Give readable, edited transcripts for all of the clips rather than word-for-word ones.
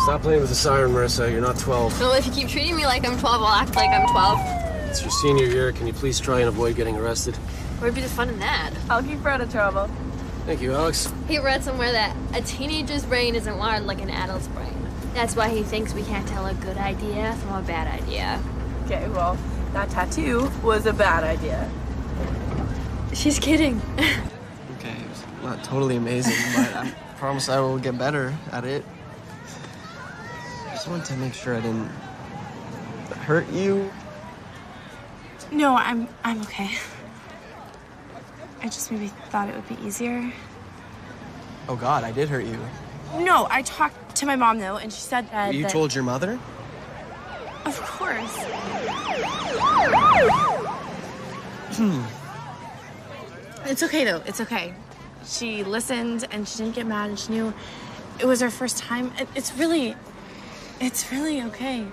Stop playing with the siren, Marissa. You're not 12. Well, if you keep treating me like I'm 12, I'll act like I'm 12. It's your senior year. Can you please try and avoid getting arrested? Where'd be the fun in that? I'll keep her out of trouble. Thank you, Alex. He read somewhere that a teenager's brain isn't wired like an adult's brain. That's why he thinks we can't tell a good idea from a bad idea. Okay, well, that tattoo was a bad idea. She's kidding. Okay, it's not totally amazing, but I promise I will get better at it. I just wanted to make sure I didn't hurt you. No, I'm okay. I just maybe thought it would be easier. Oh God, I did hurt you. No, I talked to my mom though, and she said that. You told your mother? Of course. It's okay though. It's okay. She listened and she didn't get mad, and she knew it was her first time. It's really okay.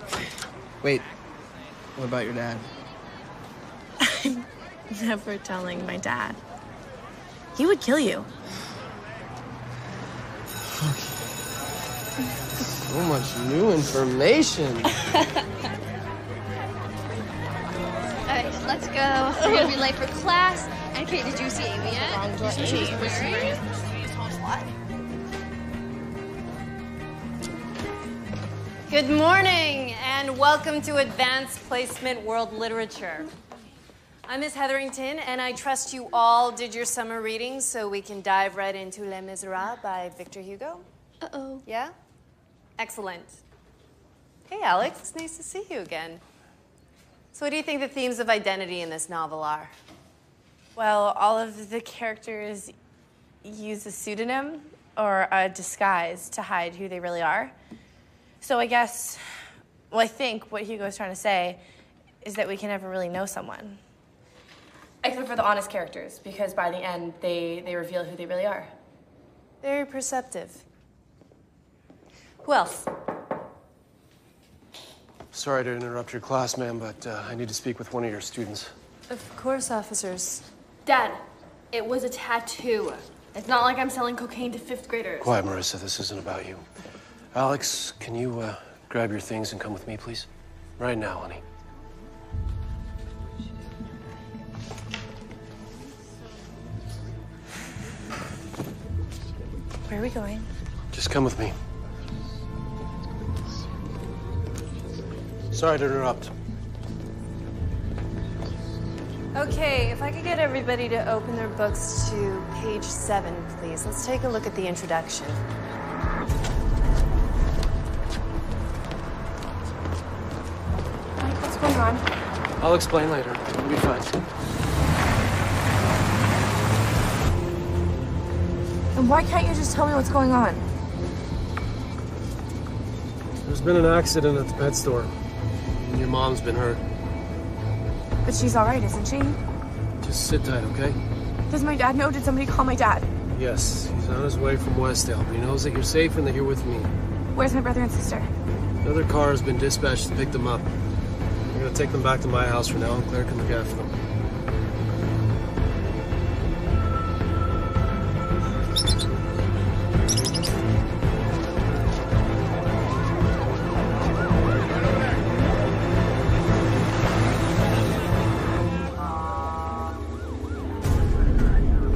Wait, what about your dad? I'm never telling my dad. He would kill you. So much new information. Alright, let's go. We're gonna be late for class. And Kate, did you see Amy yet? Good morning, and welcome to Advanced Placement World Literature. I'm Ms. Hetherington, and I trust you all did your summer readings so we can dive right into Les Miserables by Victor Hugo. Uh-oh. Yeah? Excellent. Hey, Alex, it's nice to see you again. So what do you think the themes of identity in this novel are? Well, all of the characters use a pseudonym or a disguise to hide who they really are. So I guess, well, I think what Hugo is trying to say is that we can never really know someone. Except for the honest characters, because by the end, they reveal who they really are. Very perceptive. Who else? Sorry to interrupt your class, ma'am, but I need to speak with one of your students. Of course, officers. Dad, it was a tattoo. It's not like I'm selling cocaine to fifth graders. Quiet, Marissa. This isn't about you. Alex, can you grab your things and come with me, please? Right now, honey. Where are we going? Just come with me. Sorry to interrupt. Okay, if I could get everybody to open their books to page 7, please. Let's take a look at the introduction. Mike, what's going on? I'll explain later. It'll be fine. And why can't you just tell me what's going on? There's been an accident at the pet store. And your mom's been hurt. But she's all right, isn't she? Just sit tight, okay? Does my dad know? Did somebody call my dad? Yes, he's on his way from Westdale, but he knows that you're safe and that you're with me. Where's my brother and sister? Another car has been dispatched to pick them up. I'm gonna take them back to my house for now, and Claire can look after them.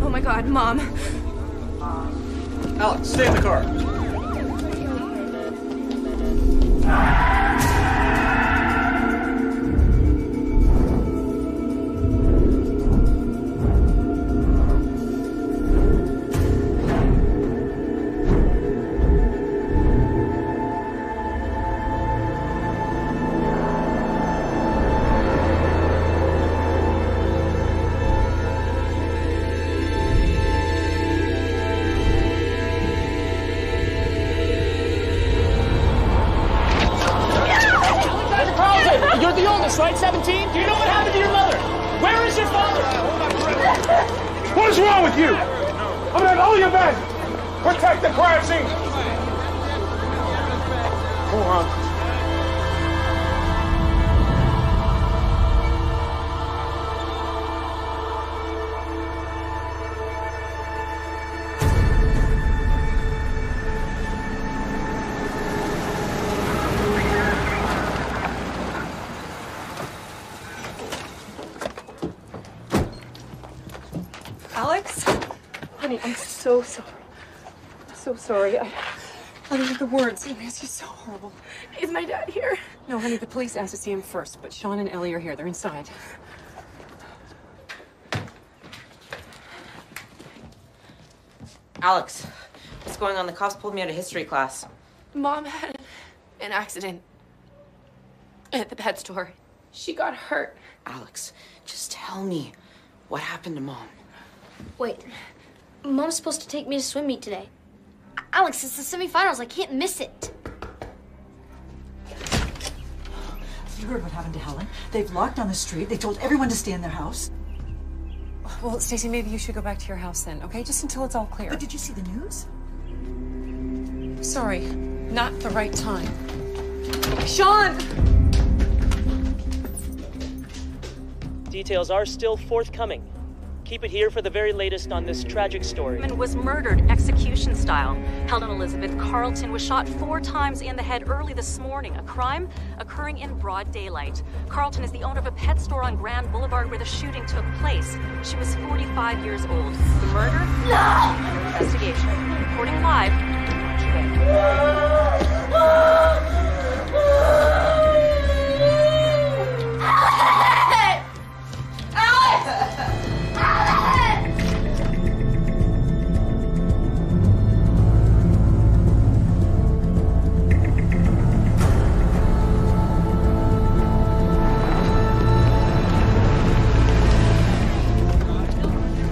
Oh my God, Mom. Alex, stay in the car. Right, 17? Do you know what happened to your mother? Where is your father? What is wrong with you? I'm at all your men! Protect the crime scene! Go on. Honey, I'm so sorry. So sorry. I don't have the words. It's just so horrible. Is my dad here? No, honey, the police asked to see him first, but Sean and Ellie are here. They're inside. Alex, what's going on? The cops pulled me out of history class. Mom had an accident at the pet store. She got hurt. Alex, just tell me what happened to Mom. Wait, Mom's supposed to take me to swim meet today. Alex, it's the semifinals. I can't miss it. You heard what happened to Helen. They've locked down the street. They told everyone to stay in their house. Well, Stacey, maybe you should go back to your house then, okay? Just until it's all clear. But did you see the news? Sorry, not the right time. Sean! Details are still forthcoming. Keep it here for the very latest on this tragic story. Man was murdered execution style. Helen Elizabeth Carlton was shot 4 times in the head early this morning. A crime occurring in broad daylight. Carlton is the owner of a pet store on Grand Boulevard where the shooting took place. She was 45 years old. The murder? No! Under investigation. Reporting live.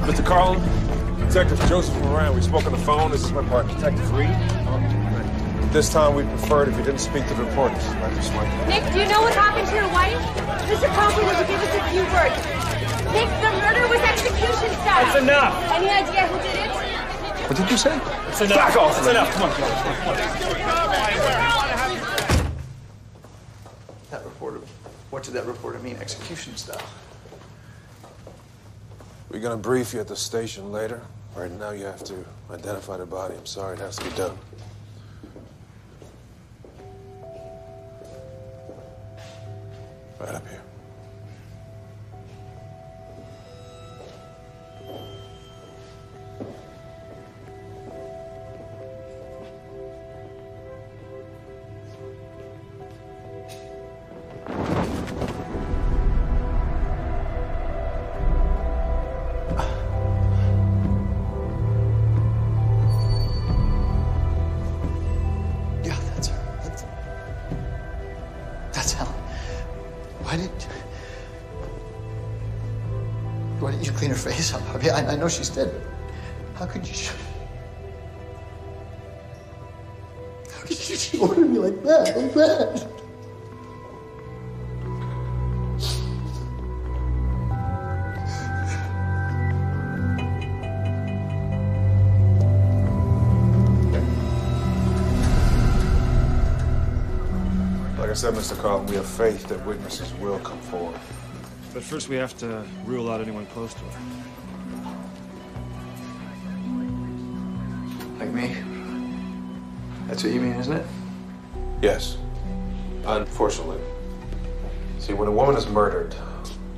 Mr. Carlin, Detective Joseph Moran. We spoke on the phone. This is my partner, Detective Reed. This time, we'd prefer it if you didn't speak to the reporters. Nick, do you know what happened to your wife? Mr. Copley, would you give us a few words? Nick, the murder was execution style. That's enough. Any idea who did it? What did you say? It's enough. Back off. It's enough. Come on, That reporter, what did that reporter mean, execution style? We're gonna brief you at the station later. Right now, you have to identify the body. I'm sorry, it has to be done. Right up here. Yeah, that's her. That's Helen. Why didn't you clean her face up? I mean, I know she's dead, but how could you order me like that? Like that? Like I said, Mr. Carlin, we have faith that witnesses will come forward. But first we have to rule out anyone close to her. Like me? That's what you mean, isn't it? Yes. Unfortunately. See, when a woman is murdered,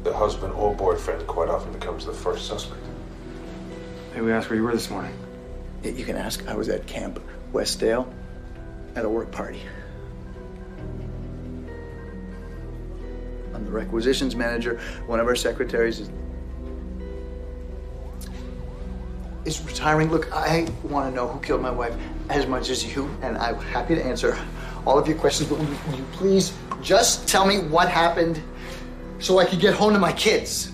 the husband or boyfriend quite often becomes the first suspect. Hey, we asked where you were this morning. You can ask. I was at Camp Westdale at a work party. I'm the requisitions manager. One of our secretaries is retiring. Look, I want to know who killed my wife as much as you, and I'm happy to answer all of your questions, but will you please just tell me what happened so I can get home to my kids?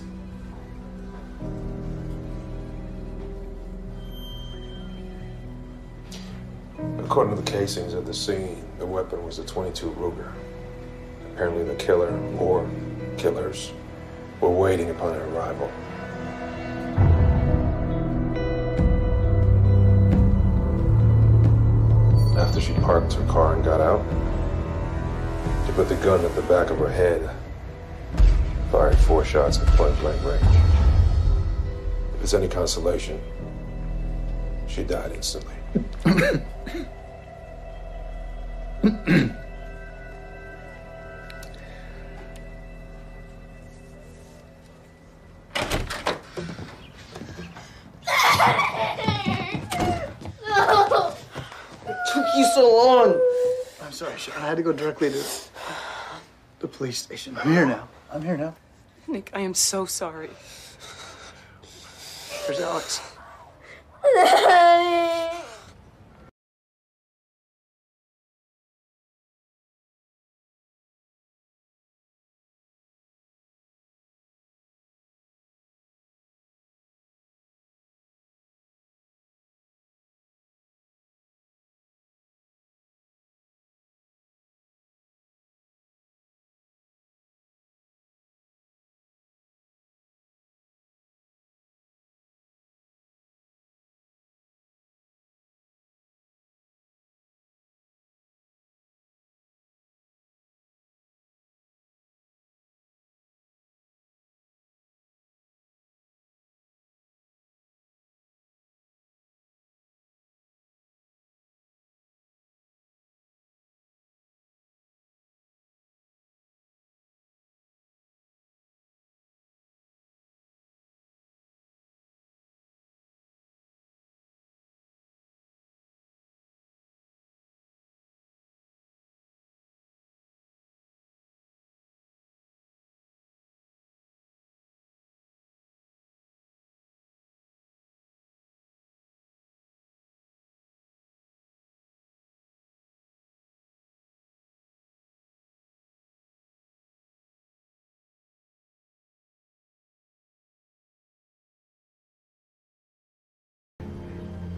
According to the casings at the scene, the weapon was a .22 Ruger. Apparently the killer or killers were waiting upon her arrival. After she parked her car and got out, she put the gun at the back of her head, fired 4 shots at point-blank range. If it's any consolation, she died instantly. on! I'm sorry, Sean. I had to go directly to the police station. I'm here now. I'm here now. Nick, I am so sorry. Where's Alex?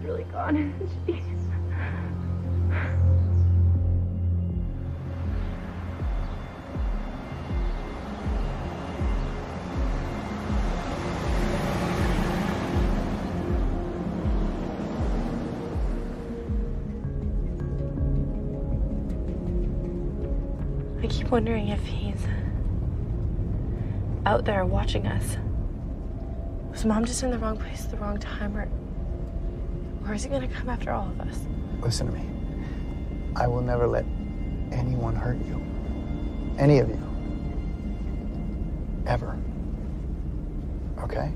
Really gone, isn't she? I keep wondering if he's out there watching us. Was Mom just in the wrong place at the wrong time, or is he gonna come after all of us? Listen to me. I will never let anyone hurt you. Any of you. Ever. Okay?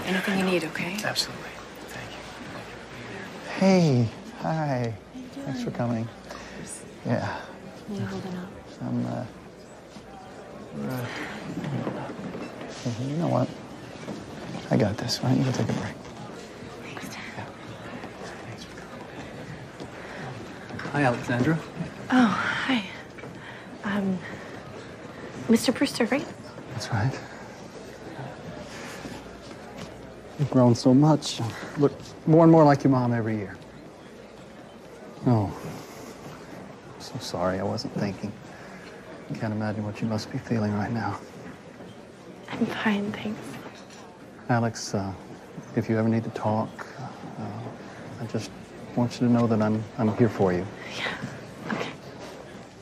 Anything you need, okay? Absolutely. Thank you. Hey, hi. Thanks for coming. Yeah. What are you holding up? You know what? I got this. Why don't you go take a break? Thanks, Dad. Hi, Alexandra. Oh, hi. Mr. Brewster, right? That's right. You've grown so much. Look more and more like your mom every year. Oh, I'm so sorry. I wasn't thinking. I can't imagine what you must be feeling right now. I'm fine, thanks. Alex, if you ever need to talk, I just want you to know that I'm here for you. Yeah. Okay.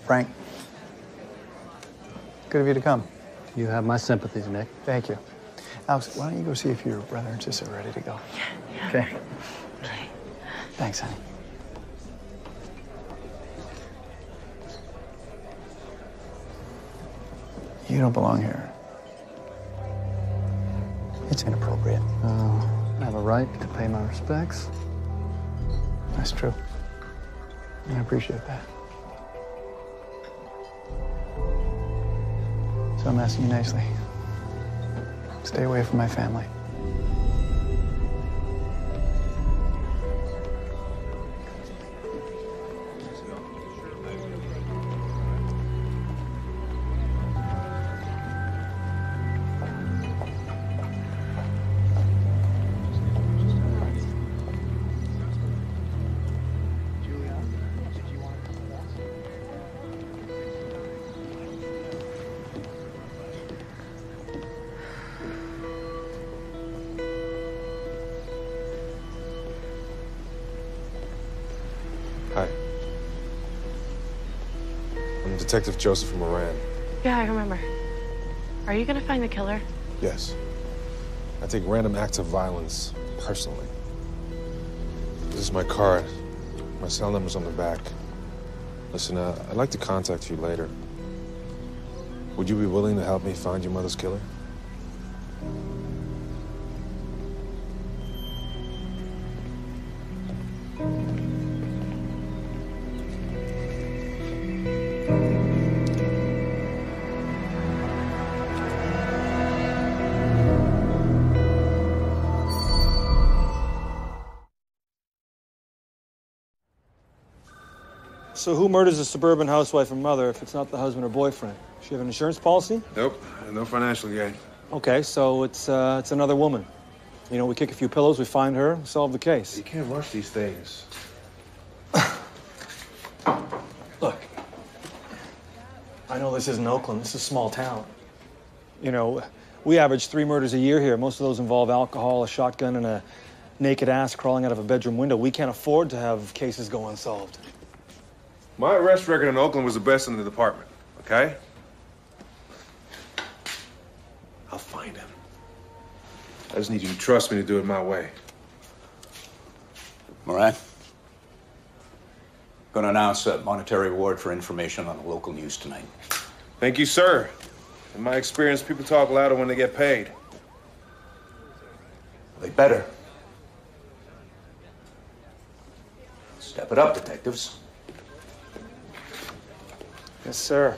Frank, good of you to come. You have my sympathies, Nick. Thank you. Alex, why don't you go see if your brother and sister are ready to go? Yeah. Okay. Thanks, honey. You don't belong here. It's inappropriate. I have a right to pay my respects. That's true. I appreciate that. So I'm asking you nicely. Stay away from my family. Hi. I'm Detective Joseph Moran. Yeah, I remember. Are you gonna find the killer? Yes. I take random acts of violence personally. This is my card. My cell number's on the back. Listen, I'd like to contact you later. Would you be willing to help me find your mother's killer? So who murders a suburban housewife and mother if it's not the husband or boyfriend? Does she have an insurance policy? Nope, no financial gain. Okay, so it's another woman. You know, we kick a few pillows, we find her, solve the case. You can't rush these things. Look, I know this isn't Oakland, this is a small town. You know, we average 3 murders a year here. Most of those involve alcohol, a shotgun, and a naked ass crawling out of a bedroom window. We can't afford to have cases go unsolved. My arrest record in Oakland was the best in the department, okay? I'll find him. I just need you to trust me to do it my way. Moran, going to announce a monetary reward for information on the local news tonight. Thank you, sir. In my experience, people talk louder when they get paid. They better. Step it up, detectives. Yes, sir.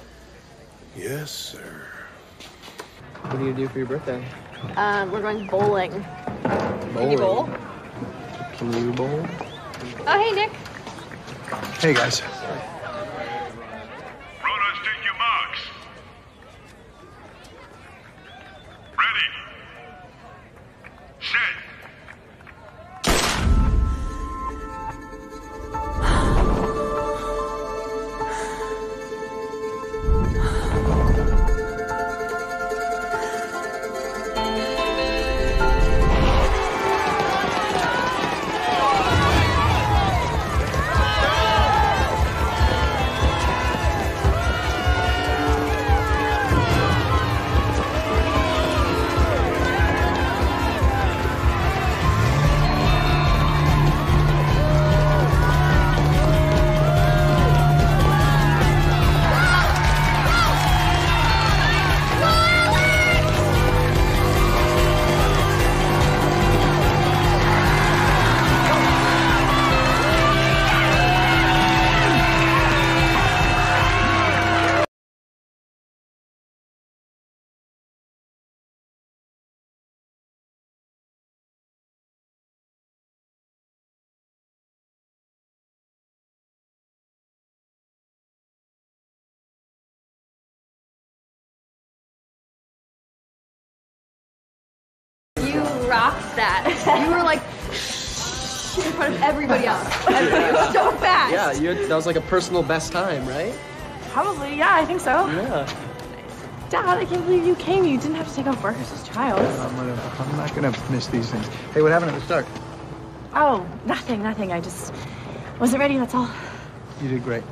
Yes, sir. What are you gonna do for your birthday? We're going bowling. Can you bowl? Can you bowl? Oh, hey, Nick. Hey, guys. Runners, take your marks. Ready. Set. You rocked that. You were like in front of everybody else. Everybody was so fast. Yeah, that was like a personal best time, right? Probably, yeah, I think so. Yeah. Dad, I can't believe you came. You didn't have to take off work as a child. I'm not gonna miss these things. Hey, what happened at the start? Oh, nothing. I just wasn't ready, that's all. You did great.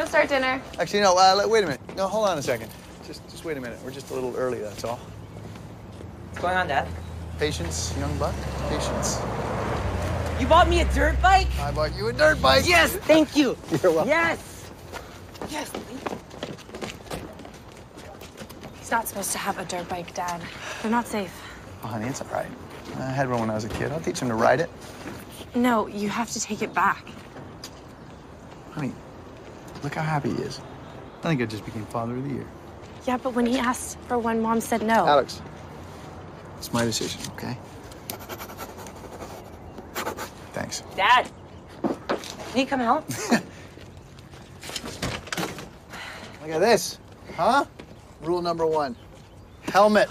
gonna start dinner. Actually, no, wait a minute. No, hold on a second. Just wait a minute. We're just a little early, that's all. What's going on, Dad? Patience, young buck. Patience. You bought me a dirt bike? I bought you a dirt bike. Yes, thank you. You're welcome. Yes. Yes. He's not supposed to have a dirt bike, Dad. They're not safe. Oh, honey, it's all right. I had one when I was a kid. I'll teach him to ride it. No, you have to take it back. Honey, look how happy he is. I think I just became Father of the Year. Yeah, but when he asked for one, Mom said no. Alex, it's my decision, okay? Thanks. Dad, can you come help? Look at this, huh? Rule number 1, helmet.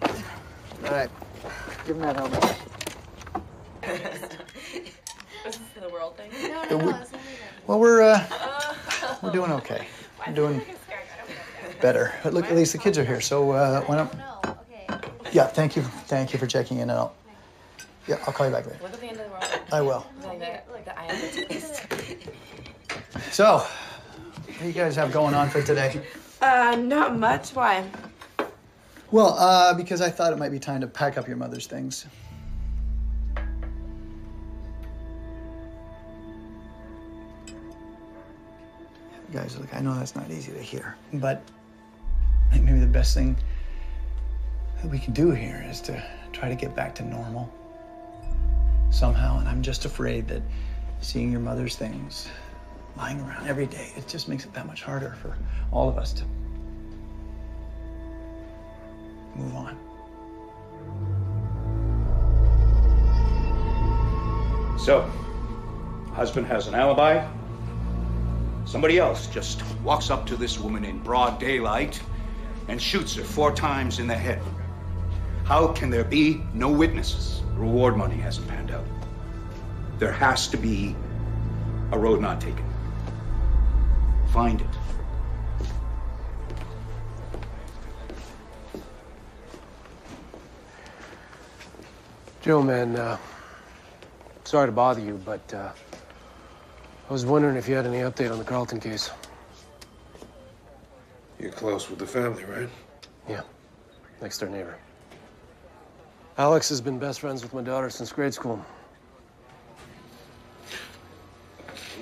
All right, give him that helmet. This is the world thing. Well, we're doing okay. We're doing better. But look, at least the kids are here, so why don't... Yeah, thank you for checking in, and I'll call you back later. Look at the end of the world. I will. Like the eye of the beast. So, what do you guys have going on for today? Not much. Why? Well, because I thought it might be time to pack up your mother's things. Guys, look, I know that's not easy to hear, but I think maybe the best thing that we can do here is to try to get back to normal somehow. And I'm just afraid that seeing your mother's things lying around every day, it just makes it that much harder for all of us to move on. So, husband has an alibi. Somebody else just walks up to this woman in broad daylight and shoots her 4 times in the head. How can there be no witnesses? Reward money hasn't panned out. There has to be a road not taken. Find it. Joe, man, sorry to bother you, but I was wondering if you had any update on the Carlton case. You're close with the family, right? Yeah, next door neighbor. Alex has been best friends with my daughter since grade school.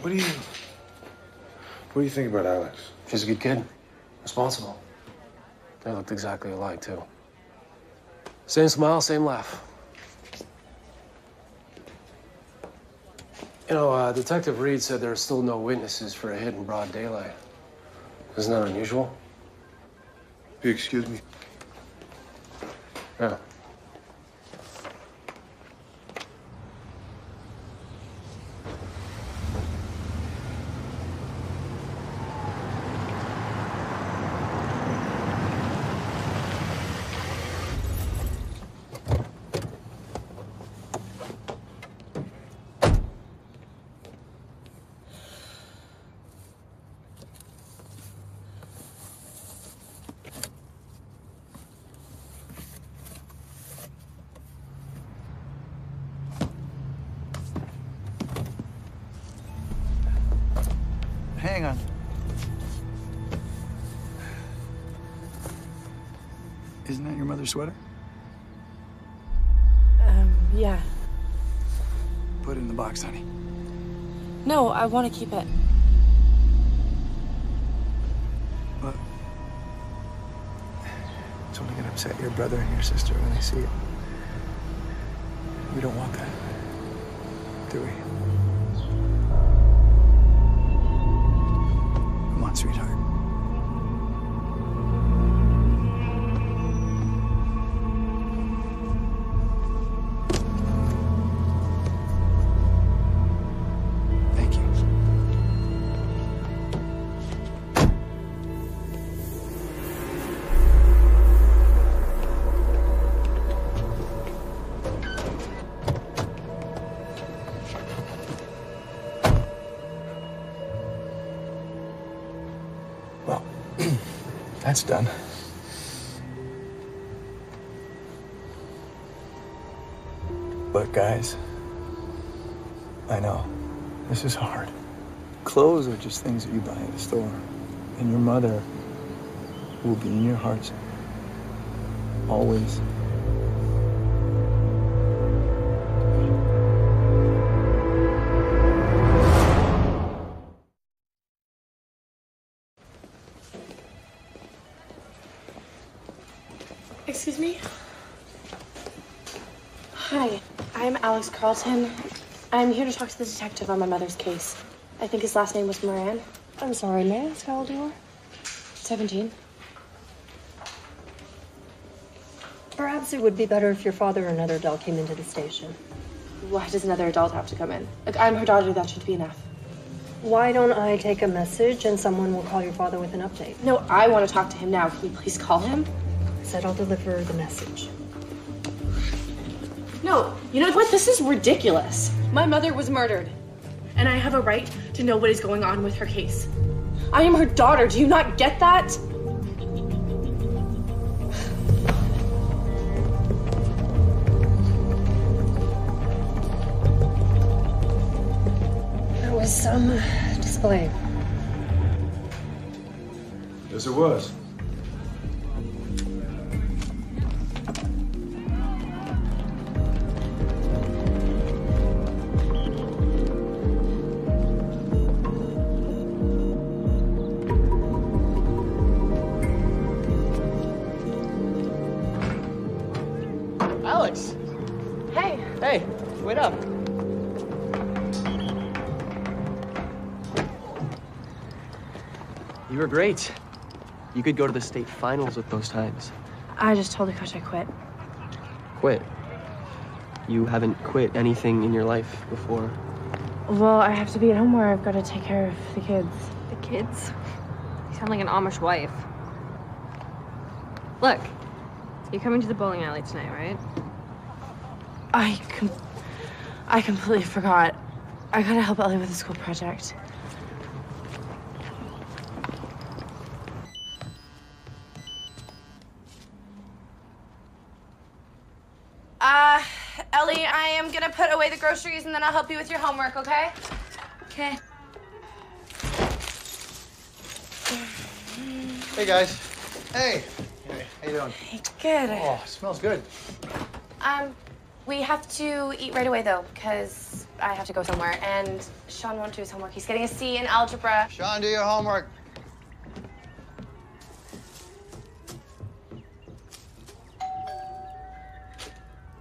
What do you think about Alex? She's a good kid, responsible. They looked exactly alike, too. Same smile, same laugh. You know, Detective Reed said there are still no witnesses for a hit in broad daylight. Isn't that unusual? Excuse me? Yeah. Hang on. Isn't that your mother's sweater? Yeah. Put it in the box, honey. No, I want to keep it. But it's only gonna upset your brother and your sister when they see it. We don't want that, do we? Come on, sweetheart. Thank you. Well, that's done. Look, guys, I know this is hard. Clothes are just things that you buy at the store. And your mother will be in your hearts. Always. Excuse me? Hi, I'm Alex Carlton. I'm here to talk to the detective on my mother's case. I think his last name was Moran. I'm sorry, may I ask how old you are? 17. Perhaps it would be better if your father or another adult came into the station. Why does another adult have to come in? Look, I'm her daughter, that should be enough. Why don't I take a message and someone will call your father with an update? No, I want to talk to him now. Can you please call him? I said I'll deliver the message. No, you know what? This is ridiculous. My mother was murdered, and I have a right to know what is going on with her case. I am her daughter. Do you not get that? There was some display. Yes, it was. Alex! Hey. Hey, wait up. You were great. You could go to the state finals with those times. I just told the coach I quit. Quit. You haven't quit anything in your life before. Well, I have to be at home where I've got to take care of the kids. The kids? You sound like an Amish wife. Look, you're coming to the bowling alley tonight, right? I completely forgot. I gotta help Ellie with the school project. Ellie, I am gonna put away the groceries and then I'll help you with your homework, okay? Okay. Hey, guys. Hey. Hey, how you doing? Good. Oh, smells good. We have to eat right away, though, because I have to go somewhere. And Sean won't do his homework. He's getting a C in algebra. Sean, do your homework.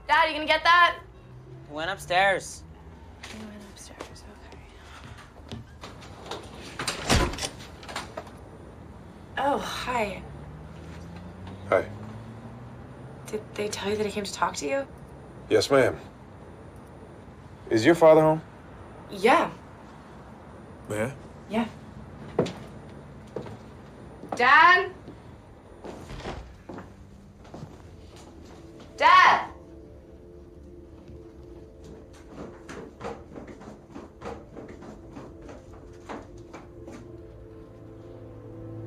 Dad, you gonna get that? He went upstairs. He went upstairs, okay. Oh, hi. Hi. Did they tell you that I came to talk to you? Yes, ma'am. Is your father home? Yeah. Yeah. Yeah. Dad? Dad!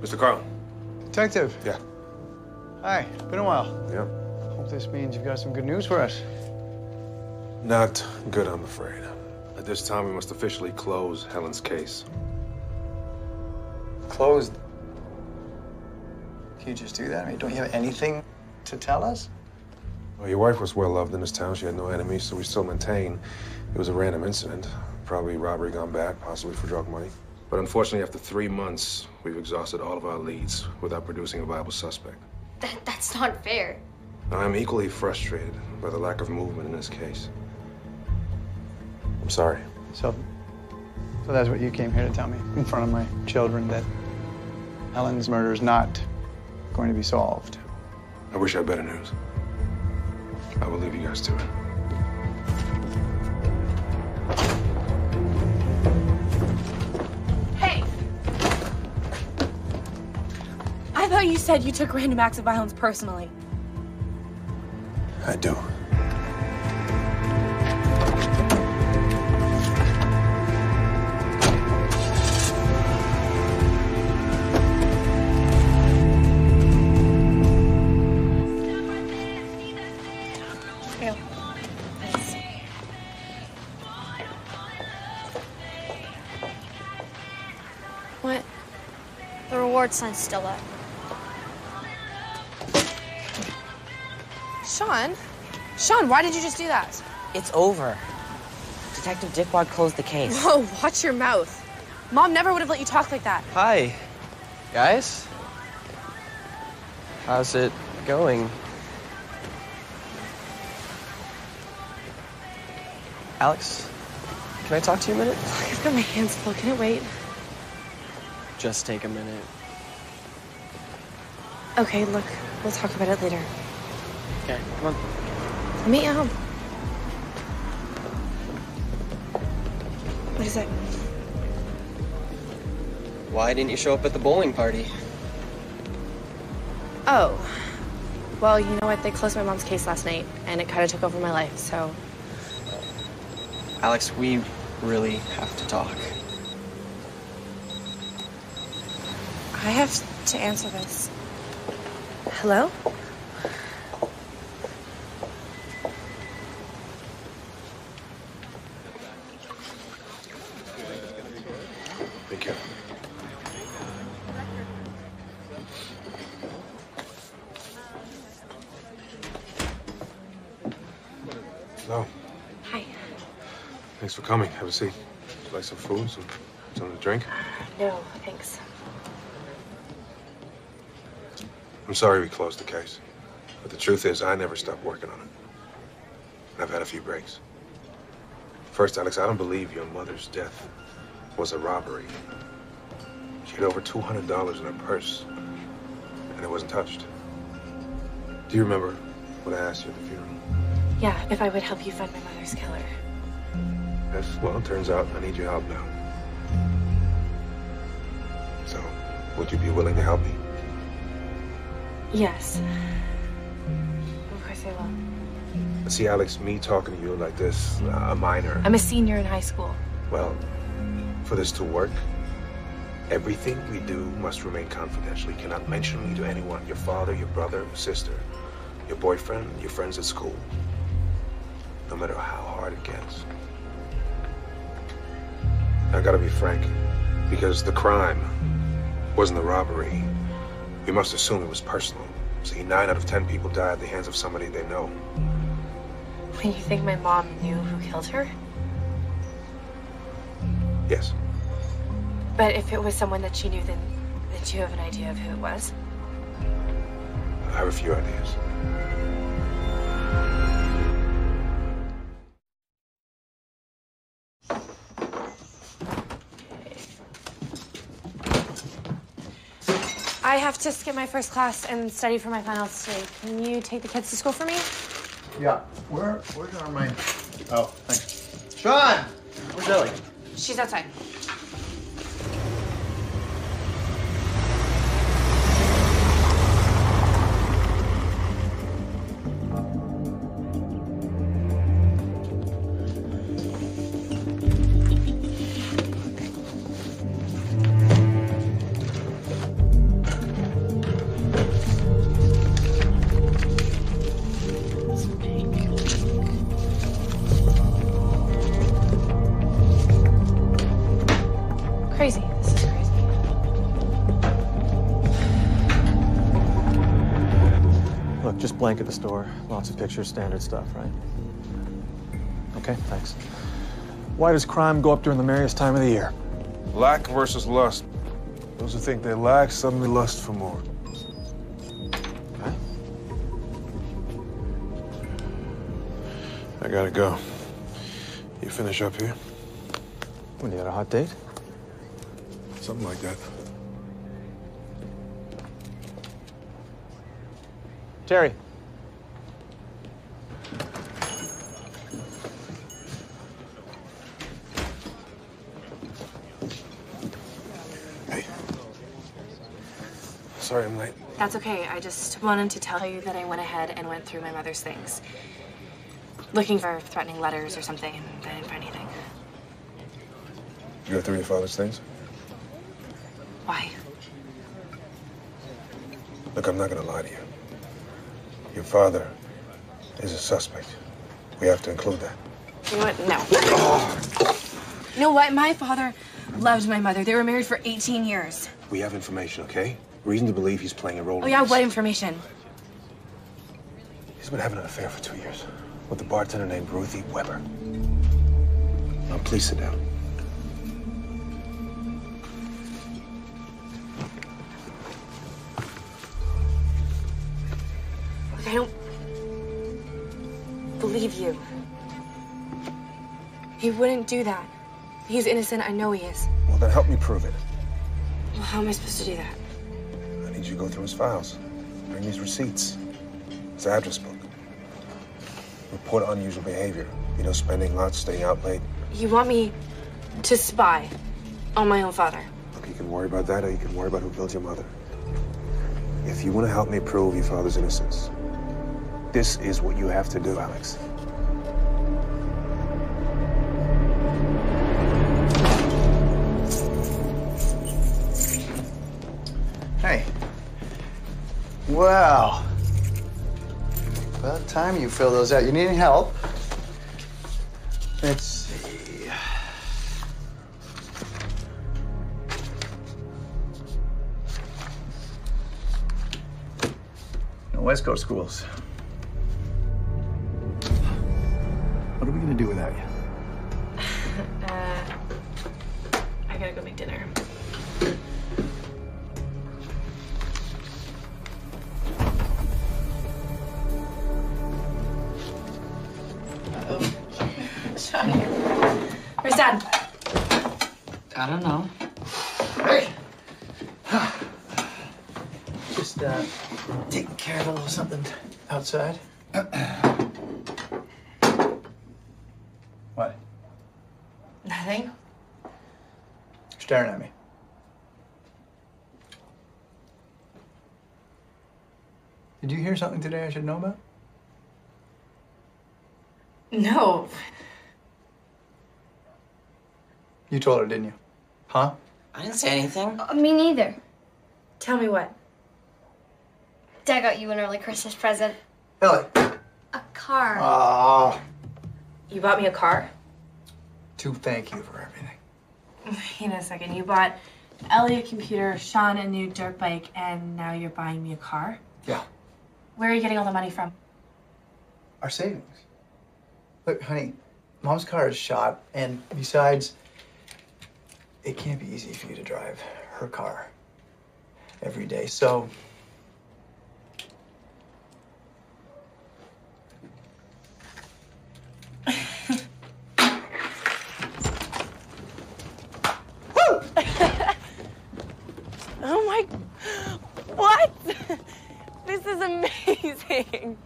Mr. Carl. Detective. Yeah. Hi, been a while. Yeah. Hope this means you've got some good news for us. Not good, I'm afraid. At this time, we must officially close Helen's case. Closed. Can you just do that? I mean, don't you have anything to tell us? Well, your wife was well loved in this town. She had no enemies, so we still maintain it was a random incident. Probably robbery gone bad, possibly for drug money. But unfortunately, after 3 months, we've exhausted all of our leads without producing a viable suspect. That's not fair. I'm equally frustrated by the lack of movement in this case. I'm sorry. So that's what you came here to tell me in front of my children, that Helen's murder is not going to be solved. I wish I had better news. I will leave you guys to it. Hey! I thought you said you took random acts of violence personally. I do. What? The reward sign's still up. Sean, why did you just do that? It's over. Detective Dickwad closed the case. Whoa, watch your mouth. Mom never would have let you talk like that. Hi, guys. How's it going? Alex, can I talk to you a minute? I've got my hands full. Can it wait? Just take a minute. Okay, look, we'll talk about it later. Okay, come on. I'll meet you at home. What is it? Why didn't you show up at the bowling party? Oh. Well, you know what? They closed my mom's case last night, and it kind of took over my life, so... Alex, we really have to talk. I have to answer this. Hello? Thank you. Hello. Hi. Thanks for coming. Have a seat. Would you like some food, something to drink? No, thanks. I'm sorry we closed the case. But the truth is, I never stopped working on it. And I've had a few breaks. First, Alex, I don't believe your mother's death was a robbery. She had over $200 in her purse, and it wasn't touched. Do you remember what I asked you at the funeral? Yeah, if I would help you find my mother's killer. Yes, well, it turns out I need your help now. So, would you be willing to help me? Yes. Of course I will. See, Alex, me talking to you like this, a minor. I'm a senior in high school. Well, for this to work, everything we do must remain confidential. You cannot mention me to anyone. Your father, your brother, your sister, your boyfriend, your friends at school. No matter how hard it gets. I gotta be frank, because the crime wasn't a robbery. We must assume it was personal. See, 9 out of 10 people die at the hands of somebody they know. When you think my mom knew who killed her? Yes. But if it was someone that she knew, then do you have an idea of who it was? I have a few ideas. I have to skip my first class and study for my finals today. Can you take the kids to school for me? Yeah. Where's our main? Oh, thanks. Sean! Where's Ellie? She's outside. Crazy. This is crazy. Look, just blanket the store. Lots of pictures, standard stuff, right? Okay, thanks. Why does crime go up during the merriest time of the year? Lack versus lust. Those who think they lack suddenly lust for more. Okay. I gotta go. You finish up here? When you got a hot date? Something like that. Terry. Hey. Sorry I'm late. That's okay. I just wanted to tell you that I went ahead and went through my mother's things. Looking for threatening letters or something, and I didn't find anything. You go through your father's things? Why? Look, I'm not gonna lie to you. Your father is a suspect. We have to include that. You know what? No. You know what? My father loved my mother. They were married for 18 years. We have information, okay? Reason to believe he's playing a role Oh in yeah, this. what information? He's been having an affair for 2 years with a bartender named Ruthie Weber. Now, please sit down. Look, I don't believe you. He wouldn't do that. He's innocent. I know he is. Well, then help me prove it. Well, how am I supposed to do that? I need you to go through his files. Bring these receipts. His address book. Report unusual behavior. You know, spending lots, staying out late. You want me to spy on my own father? Look, you can worry about that, or you can worry about who killed your mother. If you want to help me prove your father's innocence, this is what you have to do, Alex. Hey. Wow. About time you fill those out. You need any help? Let's see. No West Coast schools. What are we gonna do without you? I gotta go make dinner. Where's Dad? I don't know. Hey! Just, taking care of a little something outside. What? Nothing. You're staring at me. Did you hear something today I should know about? No. You told her, didn't you? Huh? I didn't say anything. Me neither. Tell me what? Dad got you an early Christmas present. Ellie. A car. Ah. You bought me a car? To thank you for everything. Wait a second. You bought Ellie a computer, Sean a new dirt bike, and now you're buying me a car? Yeah. Where are you getting all the money from? Our savings. Look, honey, Mom's car is shot, and besides, it can't be easy for you to drive her car every day, so... Oh my... What? This is amazing.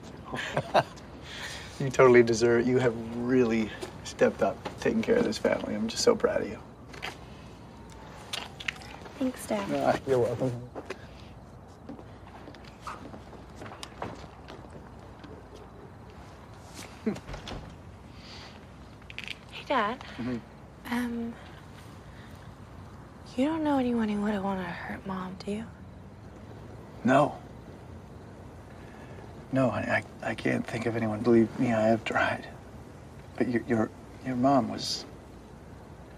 You totally deserve it. You have really stepped up taking care of this family. I'm just so proud of you. Thanks, Dad. You're welcome. Hey, Dad. You don't know anyone who would want to hurt Mom, do you? No. No, honey, I can't think of anyone. Believe me, I have tried. But your mom was...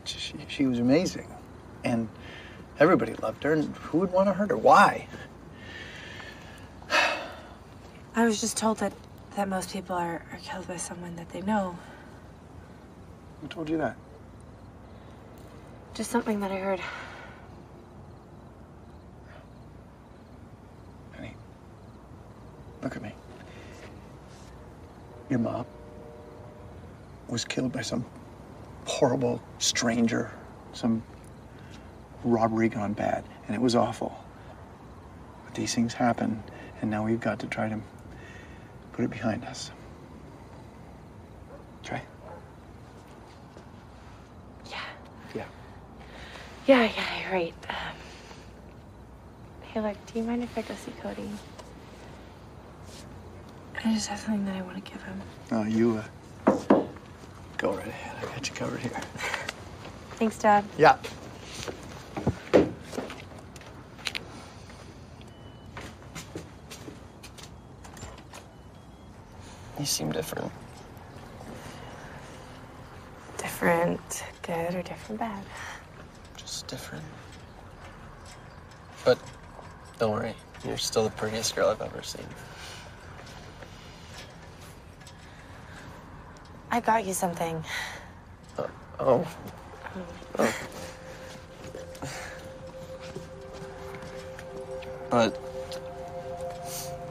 She was amazing. And everybody loved her, and who would want to hurt her? Why? I was just told that most people are killed by someone that they know. Who told you that? Just something that I heard. Honey, look at me. Your mom was killed by some horrible stranger, some robbery gone bad, and it was awful. But these things happen, and now we've got to try to put it behind us. Okay? Yeah, you're right. Hey, look, do you mind if I go see Cody? I just have something that I want to give him. No, you, go right ahead. I got you covered here. Thanks, Dad. Yeah. You seem different. Different good or different bad? different. But don't worry, you're still the prettiest girl I've ever seen. I got you something. Oh. But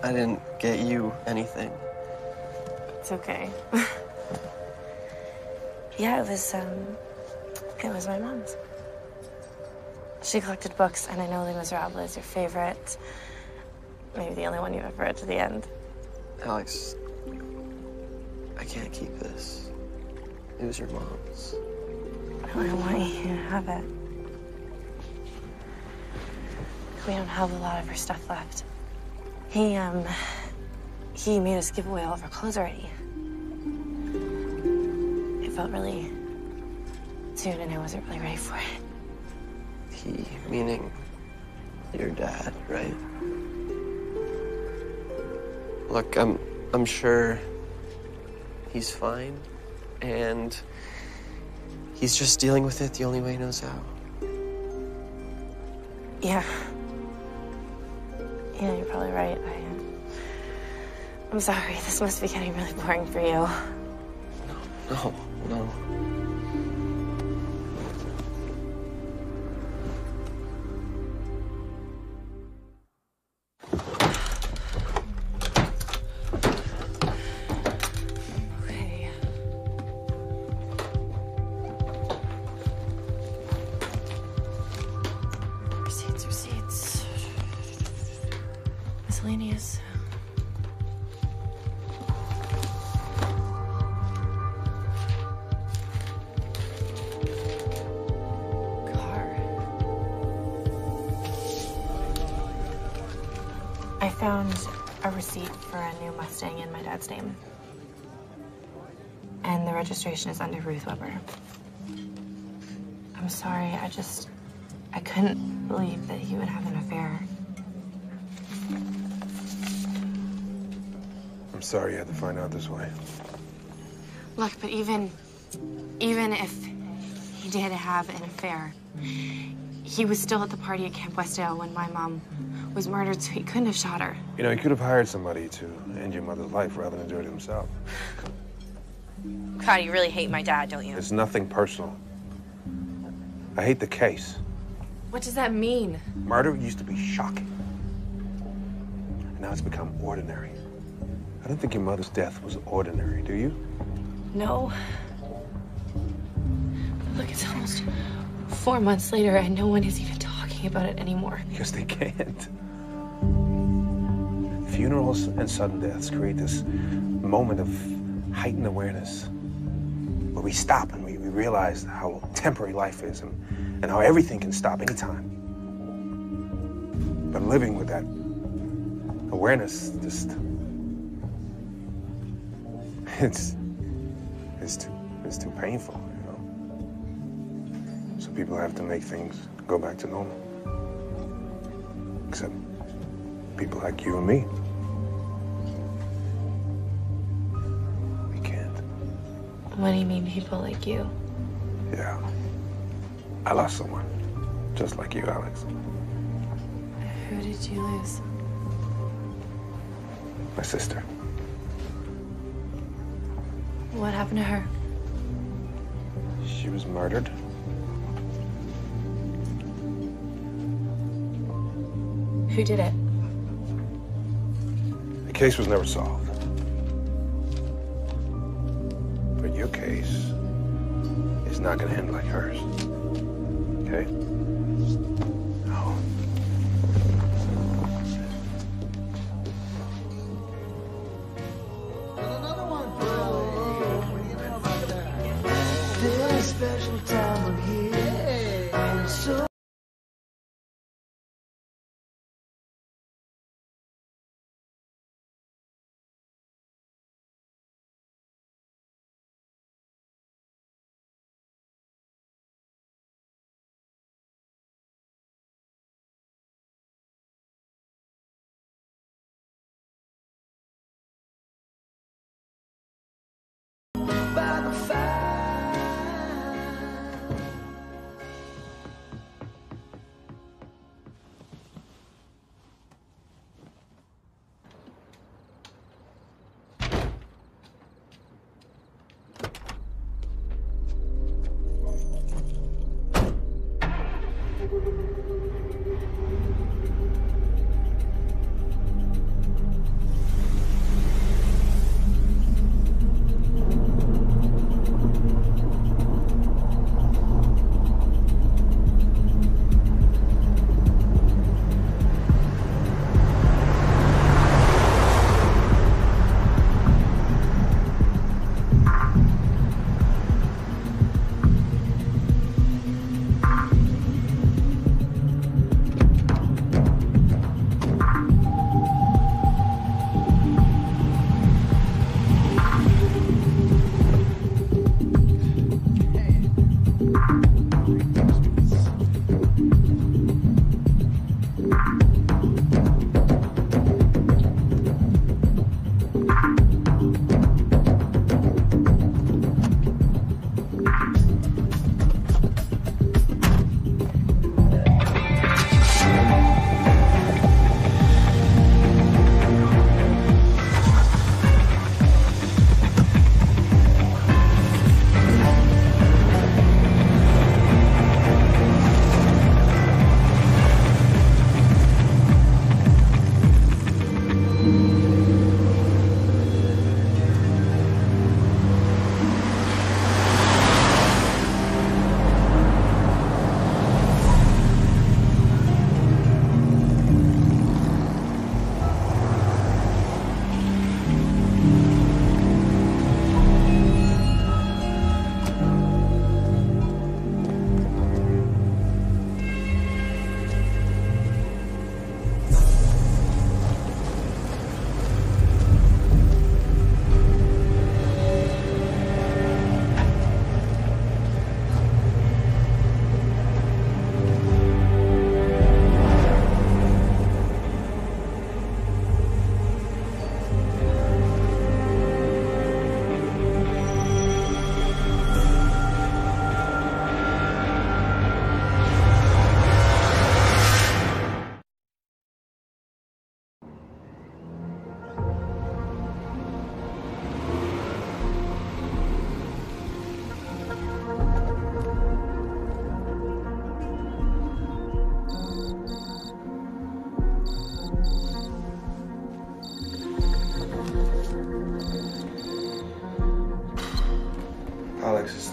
I didn't get you anything. It's okay. Yeah, it was my mom's. She collected books, and I know Les Miserables is your favorite. Maybe the only one you've ever read to the end. Alex, I can't keep this. It was your mom's. I want you to have it. We don't have a lot of her stuff left. He made us give away all of our clothes already. It felt really soon, and I wasn't really ready for it. He, meaning your dad, right? Look, I'm sure he's fine, and he's just dealing with it the only way he knows how. Yeah. Yeah, you're probably right. I'm sorry. This must be getting really boring for you. No. Okay. Receipts. Miscellaneous. I found a receipt for a new Mustang in my dad's name. And the registration is under Ruth Weber. I'm sorry, I couldn't believe that he would have an affair. I'm sorry you had to find out this way. Look, but even if he did have an affair, he was still at the party at Camp Westdale when my mom was murdered, so he couldn't have shot her. You know, he could have hired somebody to end your mother's life rather than do it himself. God, you really hate my dad, don't you? It's nothing personal. I hate the case. What does that mean? Murder used to be shocking. And now it's become ordinary. I don't think your mother's death was ordinary, do you? No. Look, it's almost 4 months later and no one is even talking about it anymore. Because they can't. Funerals and sudden deaths create this moment of heightened awareness where we stop and we realize how temporary life is and how everything can stop anytime. But living with that awareness just it's too painful, you know. So people have to make things go back to normal. Except people like you and me. We can't. What do you mean, people like you? Yeah. I lost someone. Just like you, Alex. Who did you lose? My sister. What happened to her? She was murdered. Who did it? The case was never solved. But your case is not going to end like hers. Okay? No. This special time of year, and so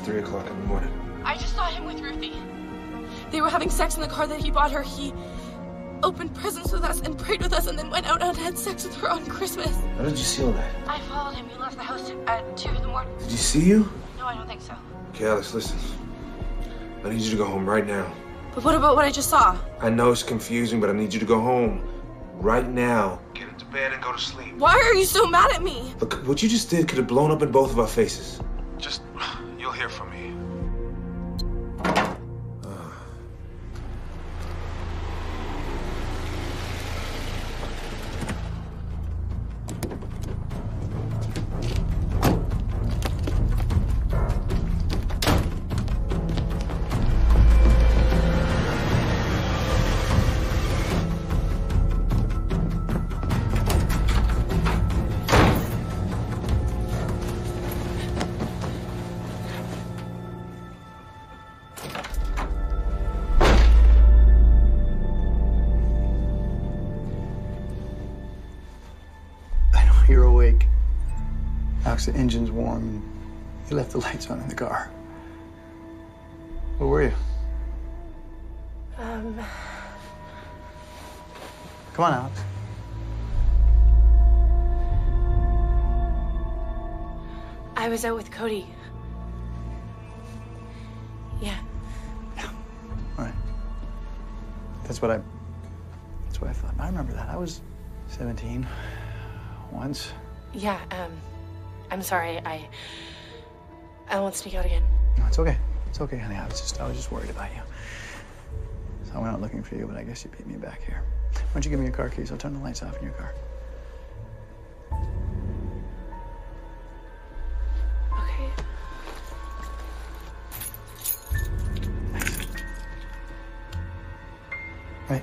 3 o'clock in the morning. I just saw him with Ruthie. They were having sex in the car that he bought her. He opened presents with us and prayed with us and then went out and had sex with her on Christmas. How did you see all that? I followed him. He left the house at 2 in the morning. Did he see you? No, I don't think so. Okay, Alex, listen. I need you to go home right now. But what about what I just saw? I know it's confusing, but I need you to go home right now. Get into bed and go to sleep. Why are you so mad at me? Look, what you just did could have blown up in both of our faces. Just, you'll hear from me. You're awake. Alex, the engine's warm, and you left the lights on in the car. Where were you? Come on, Alex. I was out with Cody. Yeah. All right. That's what I thought. I remember that. I was 17 once. Yeah, I'm sorry. I won't sneak out again. No, it's okay. It's okay, honey. I was just worried about you. So I went out looking for you, but I guess you beat me back here. Why don't you give me your car keys? I'll turn the lights off in your car. Okay. Right.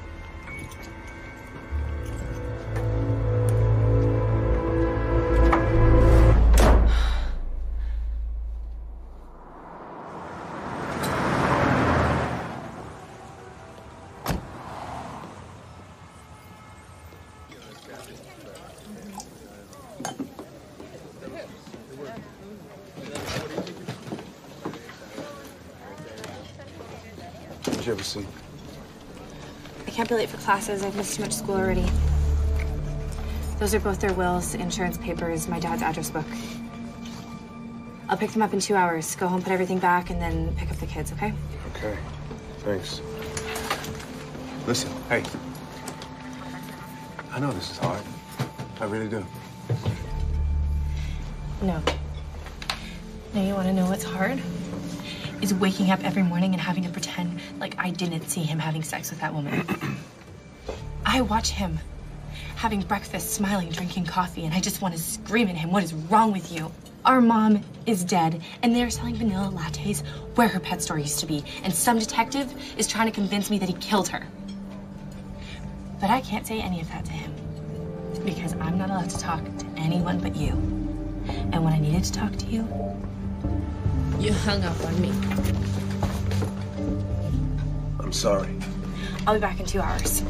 Did you ever see? I can't be late for classes. I've missed too much school already. Those are both their wills, insurance papers, my dad's address book. I'll pick them up in 2 hours. Go home, put everything back, and then pick up the kids, okay? Okay. Thanks. Listen, hey. I know this is hard. I really do. No. Now you want to know what's hard? Is waking up every morning and having to pretend like I didn't see him having sex with that woman. I watch him having breakfast, smiling, drinking coffee, and I just want to scream at him, what is wrong with you? Our mom is dead, and they're selling vanilla lattes where her pet store used to be, and some detective is trying to convince me that he killed her. But I can't say any of that to him, because I'm not allowed to talk to anyone but you. And when I needed to talk to you, you hung up on me. I'm sorry. I'll be back in 2 hours.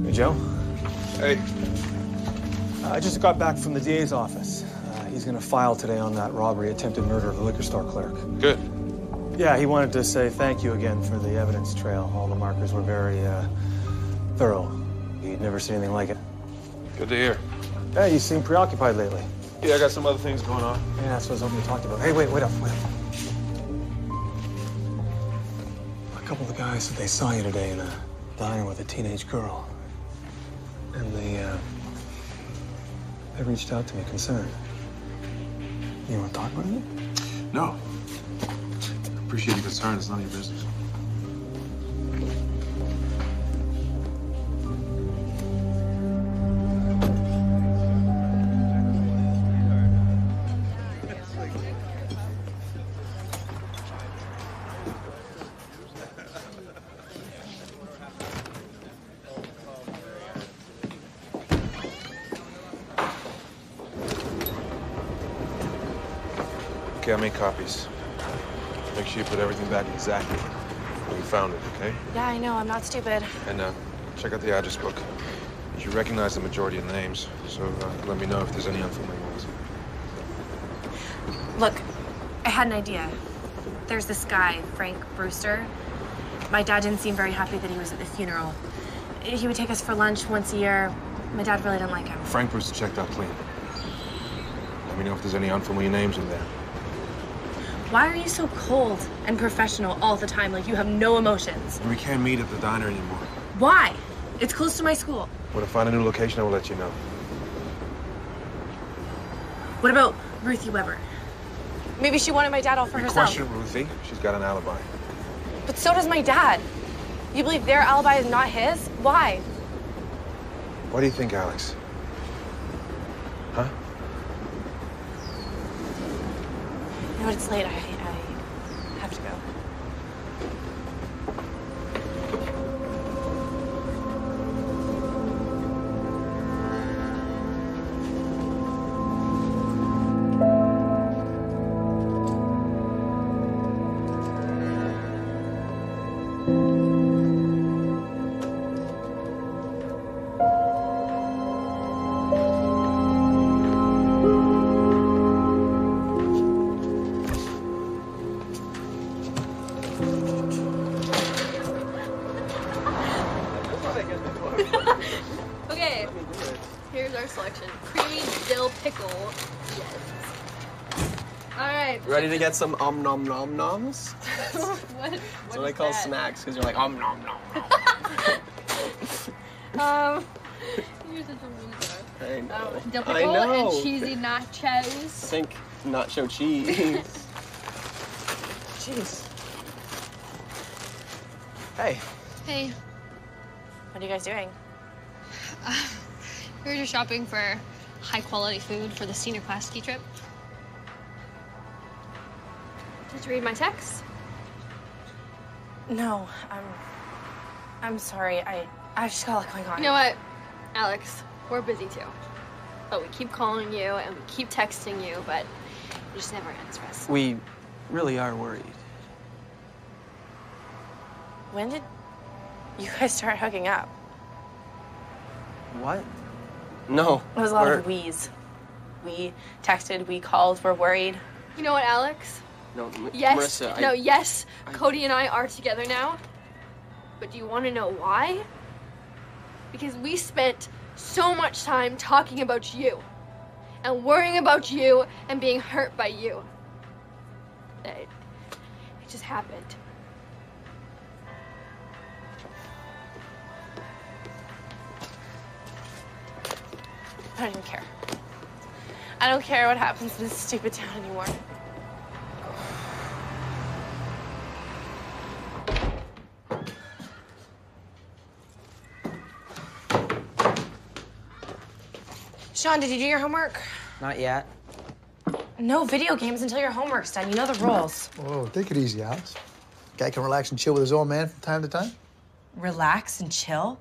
Hey, Joe? Hey. I just got back from the DA's office. He's gonna file today on that robbery, attempted murder of the liquor store clerk. Good. Yeah, he wanted to say thank you again for the evidence trail. All the markers were very, thorough. He'd never seen anything like it. Good to hear. Hey, you seem preoccupied lately. Yeah, I got some other things going on. Yeah, that's what I was hoping to talk to you about. Hey, wait up. A couple of the guys said they saw you today in a diner with a teenage girl. And they reached out to me concerned. You want to talk about it? No. Appreciate the concern. It's none of your business. Okay, I made copies. Make sure you put everything back exactly where you found it, okay? Yeah, I know. I'm not stupid. And check out the address book. You should recognize the majority of the names, so let me know if there's any unfamiliar ones. Look, I had an idea. There's this guy, Frank Brewster. My dad didn't seem very happy that he was at the funeral. He would take us for lunch once a year. My dad really didn't like him. Frank Brewster checked out clean. Let me know if there's any unfamiliar names in there. Why are you so cold and professional all the time, like you have no emotions? We can't meet at the diner anymore. Why? It's close to my school. When I find a new location, I will let you know. What about Ruthie Weber? Maybe she wanted my dad all for herself. Question Ruthie. She's got an alibi. But so does my dad. You believe their alibi is not his? Why? What do you think, Alex? Huh? You know what? It's late. I have to go. Okay, here's our selection. Creamy dill pickle. Yes. All right. Ready to get some nom nom noms? What That's what I call snacks, because you're like nom nom. You're such a loser. I know. Dill I pickle know. and cheesy nachos. Think nacho cheese. Jeez. Hey. Hey, What are you guys doing? we were just shopping for high-quality food for the senior class ski trip. Did you read my text? No, I'm sorry. I've just got a lot going on. You know what, Alex? We're busy too. But we keep calling you and we keep texting you, but you just never answer us. We really are worried. When did you guys start hooking up? What? No. It was a lot of we's. We texted, we called, we're worried. You know what, Alex? No, Yes. Marissa, Yes. Cody and I are together now. But do you want to know why? Because we spent so much time talking about you and worrying about you and being hurt by you. It just happened. I don't even care. I don't care what happens in this stupid town anymore. Sean, did you do your homework? Not yet. No video games until your homework's done. You know the rules. Whoa, take it easy, Alex. Guy can relax and chill with his old man from time to time. Relax and chill?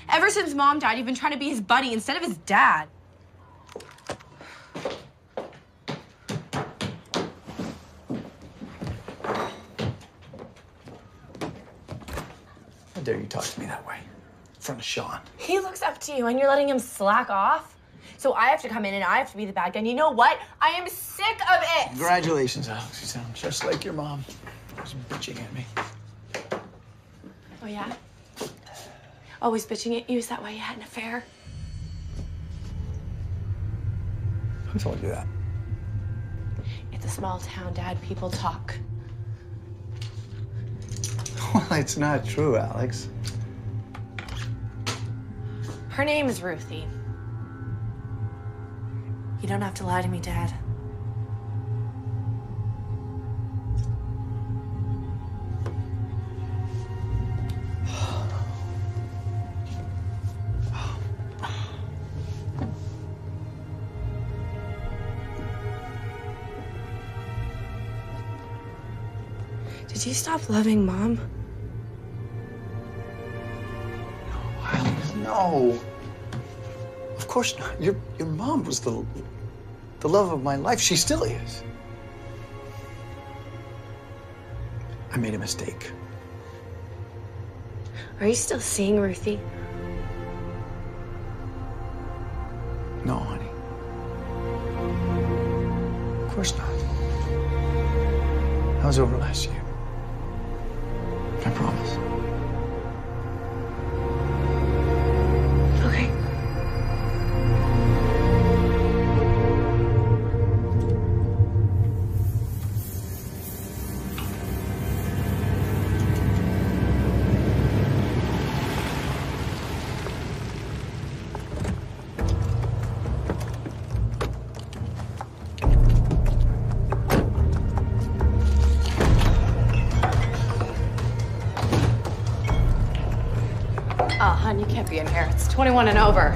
Ever since Mom died, you've been trying to be his buddy instead of his dad. How dare you talk to me that way? In front of Sean. He looks up to you and you're letting him slack off. So I have to come in and I have to be the bad guy. And you know what? I am sick of it. Congratulations, Alex. You sound just like your mom. She's bitching at me. Oh, yeah? Always bitching at you? Is that why you had an affair? Who told you that? It's a small town, Dad. People talk. Well, it's not true, Alex. Her name is Ruthie. You don't have to lie to me, Dad. Did you stop loving Mom? No. Of course not. Your mom was the the love of my life. She still is. I made a mistake. Are you still seeing Ruthie? No, honey. Of course not. That was over last year. I promise. Okay. Oh, hon, you can't be in here. It's 21 and over.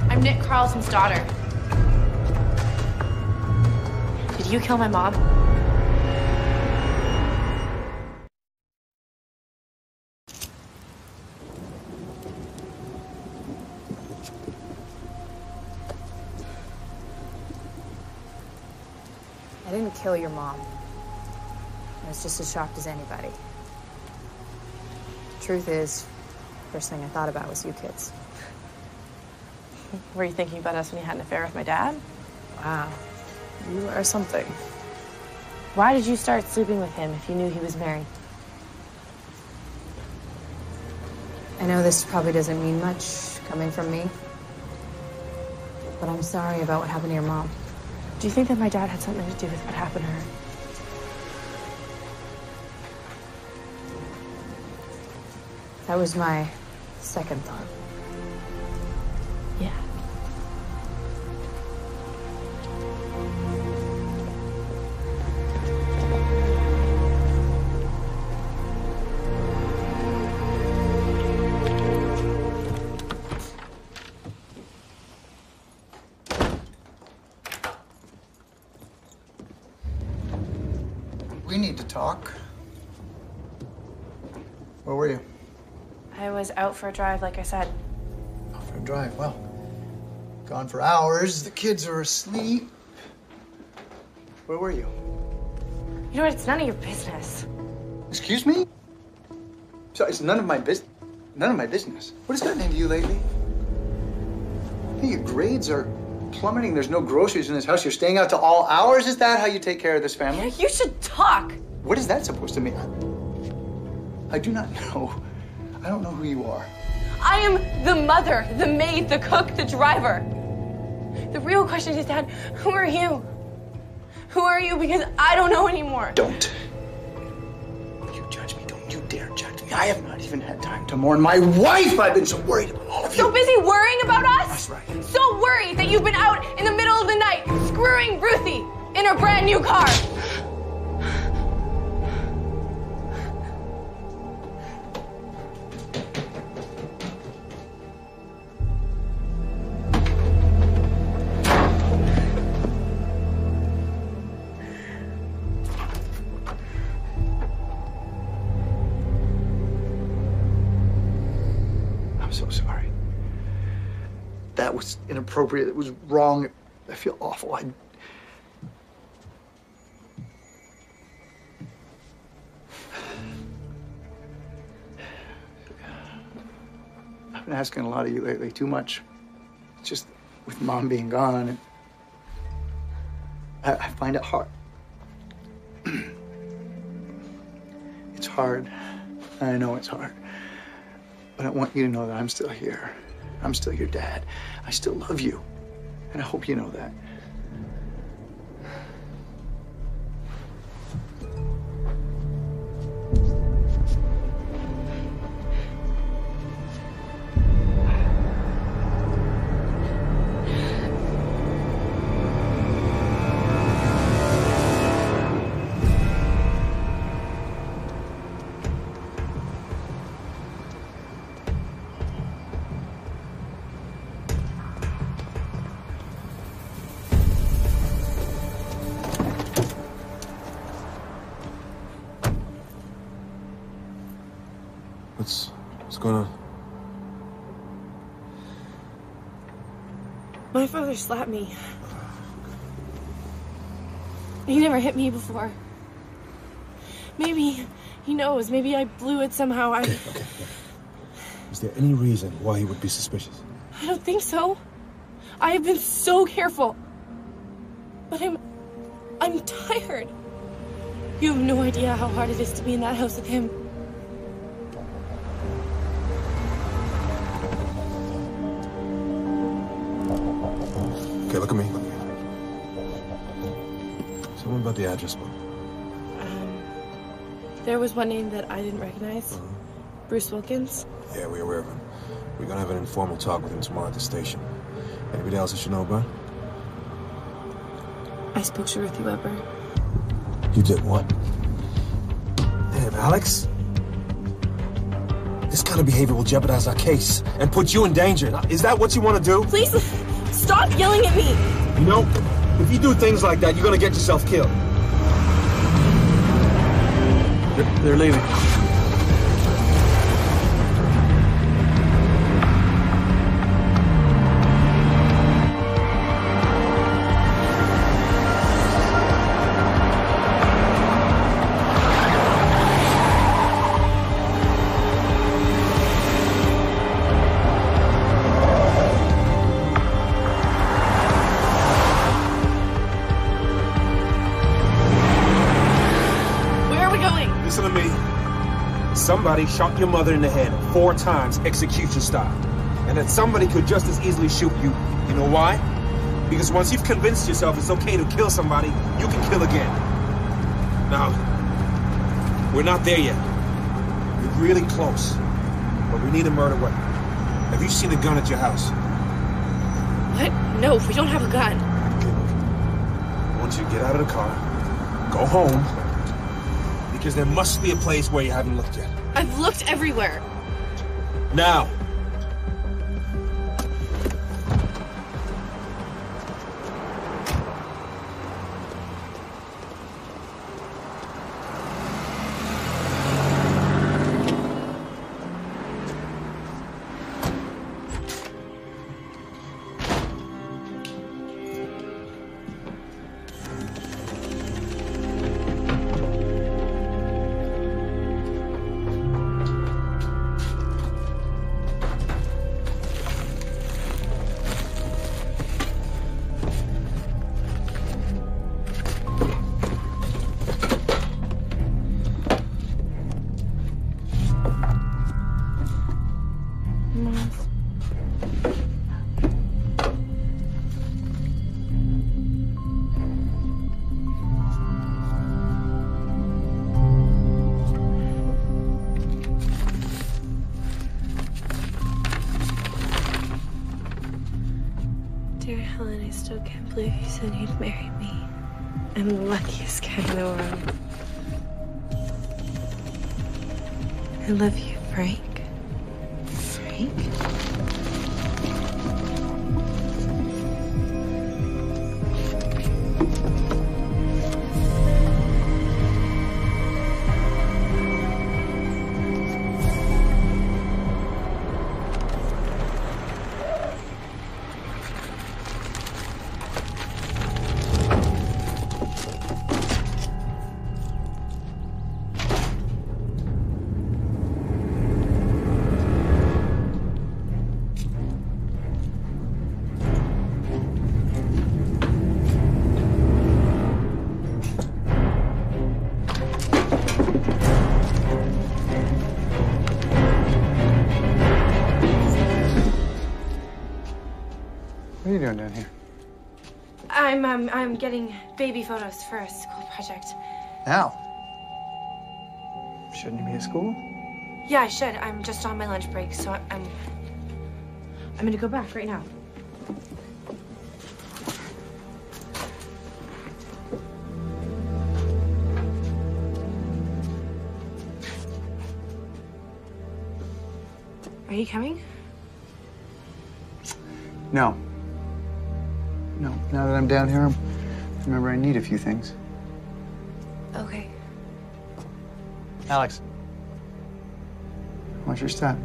I'm Nick Carlton's daughter. Did you kill my mom? I didn't kill your mom. I was just as shocked as anybody. The truth is, first thing I thought about was you kids. Were you thinking about us when you had an affair with my dad? Wow, you are something. Why did you start sleeping with him if you knew he was married? I know this probably doesn't mean much coming from me, but I'm sorry about what happened to your mom. Do you think that my dad had something to do with what happened to her? That was my second thought. Yeah. We need to talk. Where were you? I was out for a drive, like I said. Out for a drive. Well, gone for hours. The kids are asleep. Where were you? You know what? It's none of your business. Excuse me? So it's none of my business. None of my business. What has gotten into you lately? Hey, your grades are plummeting. There's no groceries in this house. You're staying out to all hours. Is that how you take care of this family? You should talk. What is that supposed to mean? I do not know. I don't know who you are. I am the mother, the maid, the cook, the driver. The real question is, Dad, who are you? Who are you? Because I don't know anymore. Don't. You judge me. Don't you dare judge me. I have not even had time to mourn my wife. I've been so worried about all of you. So busy worrying about us? That's right. So worried that you've been out in the middle of the night screwing Ruthie in her brand new car. So sorry. That was inappropriate. It was wrong. I feel awful. I've been asking a lot of you lately, too much. Just with Mom being gone, I find it hard. It's hard. I know it's hard. But I want you to know that I'm still here. I'm still your dad. I still love you. And I hope you know that. What's going on? My father slapped me. He never hit me before. Maybe he knows. Maybe I blew it somehow. Okay. Is there any reason why he would be suspicious? I don't think so. I have been so careful. But I'm tired. You have no idea how hard it is to be in that house with him. Okay, look at me. Tell me about the address book. There was one name that I didn't recognize. Bruce Wilkins. Yeah, we're aware of him. We're gonna have an informal talk with him tomorrow at the station. Anybody else I should know about? I spoke to Ruthie Weber. You did what? Damn, Alex. This kind of behavior will jeopardize our case and put you in danger. Is that what you want to do? Please, stop yelling at me! You know, if you do things like that, you're gonna get yourself killed. They're leaving. Listen to me. Somebody shot your mother in the head 4 times, execution style. And that somebody could just as easily shoot you. You know why? Because once you've convinced yourself it's okay to kill somebody, you can kill again. Now, we're not there yet. We're really close. But we need a murder weapon. Have you seen a gun at your house? What? No, we don't have a gun. I want you to get out of the car, go home, because there must be a place where you haven't looked yet. I've looked everywhere. Now. Dear Helen, I still can't believe you said you'd marry me. I'm the luckiest guy in the world. I love you, Frank. Frank? What are you doing down here? I'm getting baby photos for a school project. Now? Shouldn't you be at school? Yeah, I should. I'm just on my lunch break, so I'm gonna go back right now. Are you coming? No. No, now that I'm down here, remember I need a few things. Okay. Alex. Watch your step.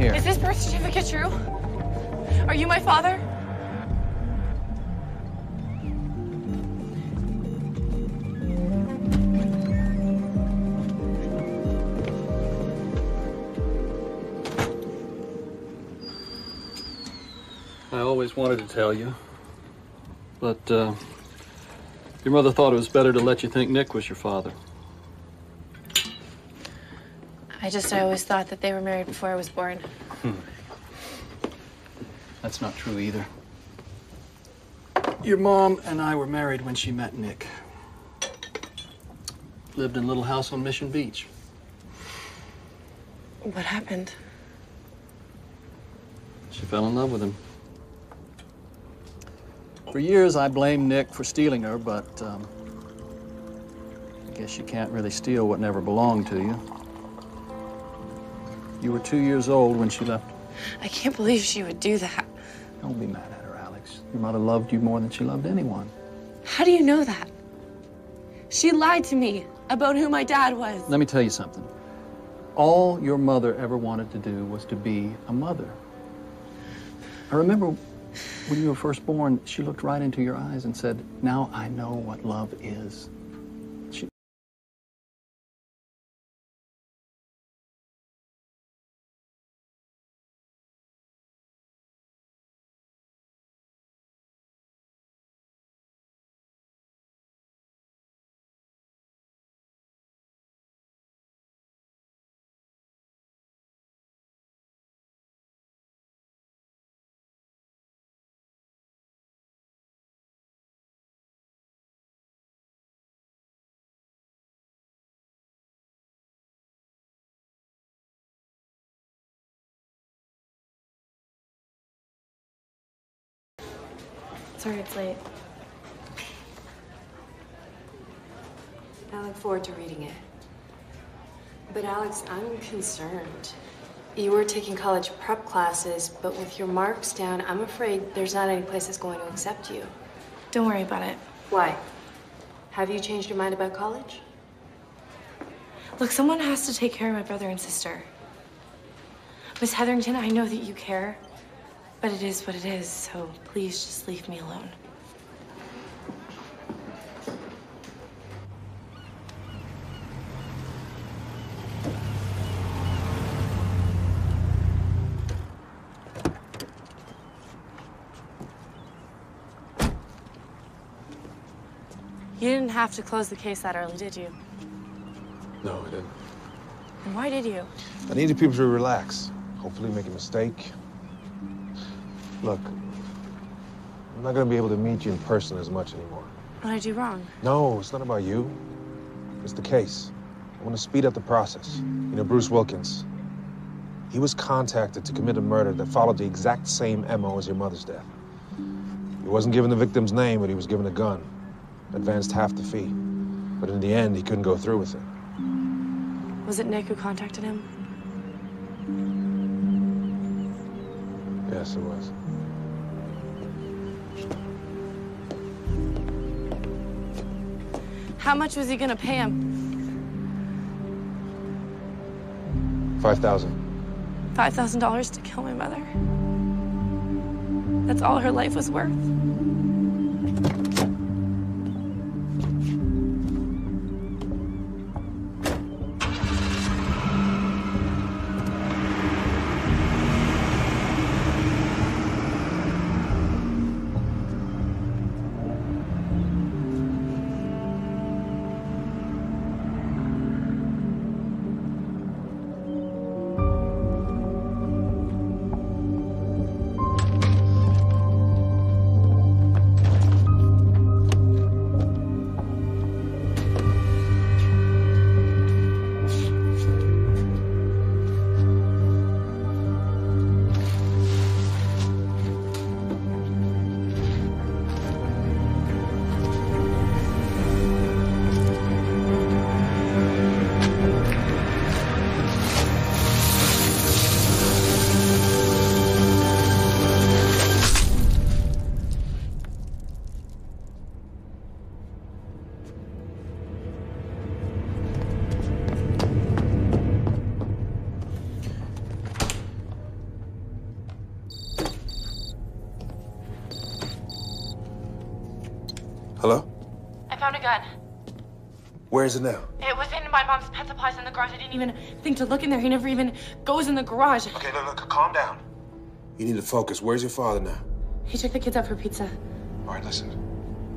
here. Is this birth certificate true? Are you my father? I always wanted to tell you, but your mother thought it was better to let you think Nick was your father. I always thought that they were married before I was born. That's not true either. Your mom and I were married when she met Nick. Lived in a little house on Mission Beach. What happened? She fell in love with him. For years, I blamed Nick for stealing her, but I guess you can't really steal what never belonged to you. You were 2 years old when she left. I can't believe she would do that. Don't be mad at her, Alex. Your mother loved you more than she loved anyone. How do you know that? She lied to me about who my dad was. Let me tell you something. All your mother ever wanted to do was to be a mother. I remember when you were first born, she looked right into your eyes and said, "Now I know what love is." Sorry it's late. I look forward to reading it. But Alex, I'm concerned. You were taking college prep classes, but with your marks down, I'm afraid there's not any place that's going to accept you. Don't worry about it. Why? Have you changed your mind about college? Look, someone has to take care of my brother and sister. Miss Hetherington, I know that you care, but it is what it is, so please just leave me alone. You didn't have to close the case that early, did you? No, I didn't. And why did you? I needed people to relax. Hopefully make a mistake. Look, I'm not gonna be able to meet you in person as much anymore. What did I do wrong? No, it's not about you. It's the case. I want to speed up the process. You know, Bruce Wilkins, he was contacted to commit a murder that followed the exact same MO as your mother's death. He wasn't given the victim's name, but he was given a gun. Advanced half the fee. But in the end, he couldn't go through with it. Was it Nick who contacted him? Yes, it was. How much was he gonna pay him? $5,000. $5,000 to kill my mother? That's all her life was worth? Where is it now? It was in my mom's pet supplies in the garage. I didn't even think to look in there. He never even goes in the garage. Okay, look, calm down. You need to focus. Where's your father now? He took the kids out for pizza. All right, listen.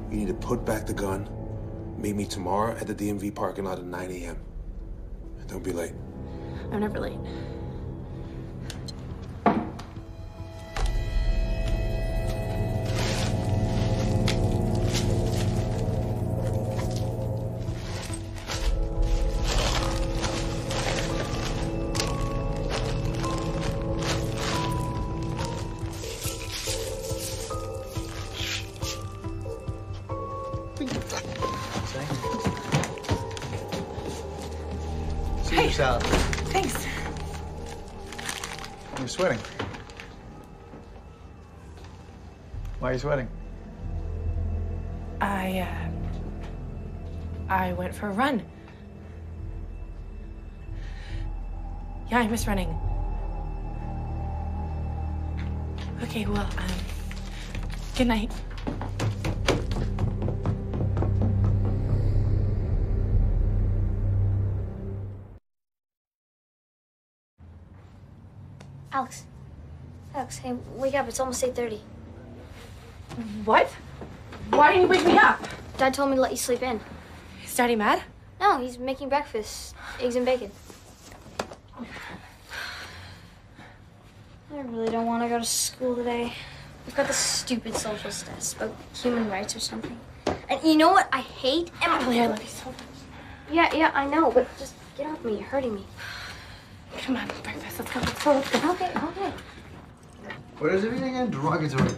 You need to put back the gun. Meet me tomorrow at the DMV parking lot at 9 a.m. And don't be late. I'm never late. Caesar salad. Thanks. You're sweating. Why are you sweating? I went for a run. Yeah, I miss running. Okay, well, good night. Alex, hey, wake up. It's almost 8:30. What? Why didn't you wake me up? Dad told me to let you sleep in. Is Daddy mad? No, he's making breakfast. Eggs and bacon. I really don't want to go to school today. We've got this stupid social test about human rights or something. And you know what I hate? Emily, I love you so much. Yeah, I know, but just get off me. You're hurting me. Come on, breakfast. Let's go. Okay. What is it again? Derogatory.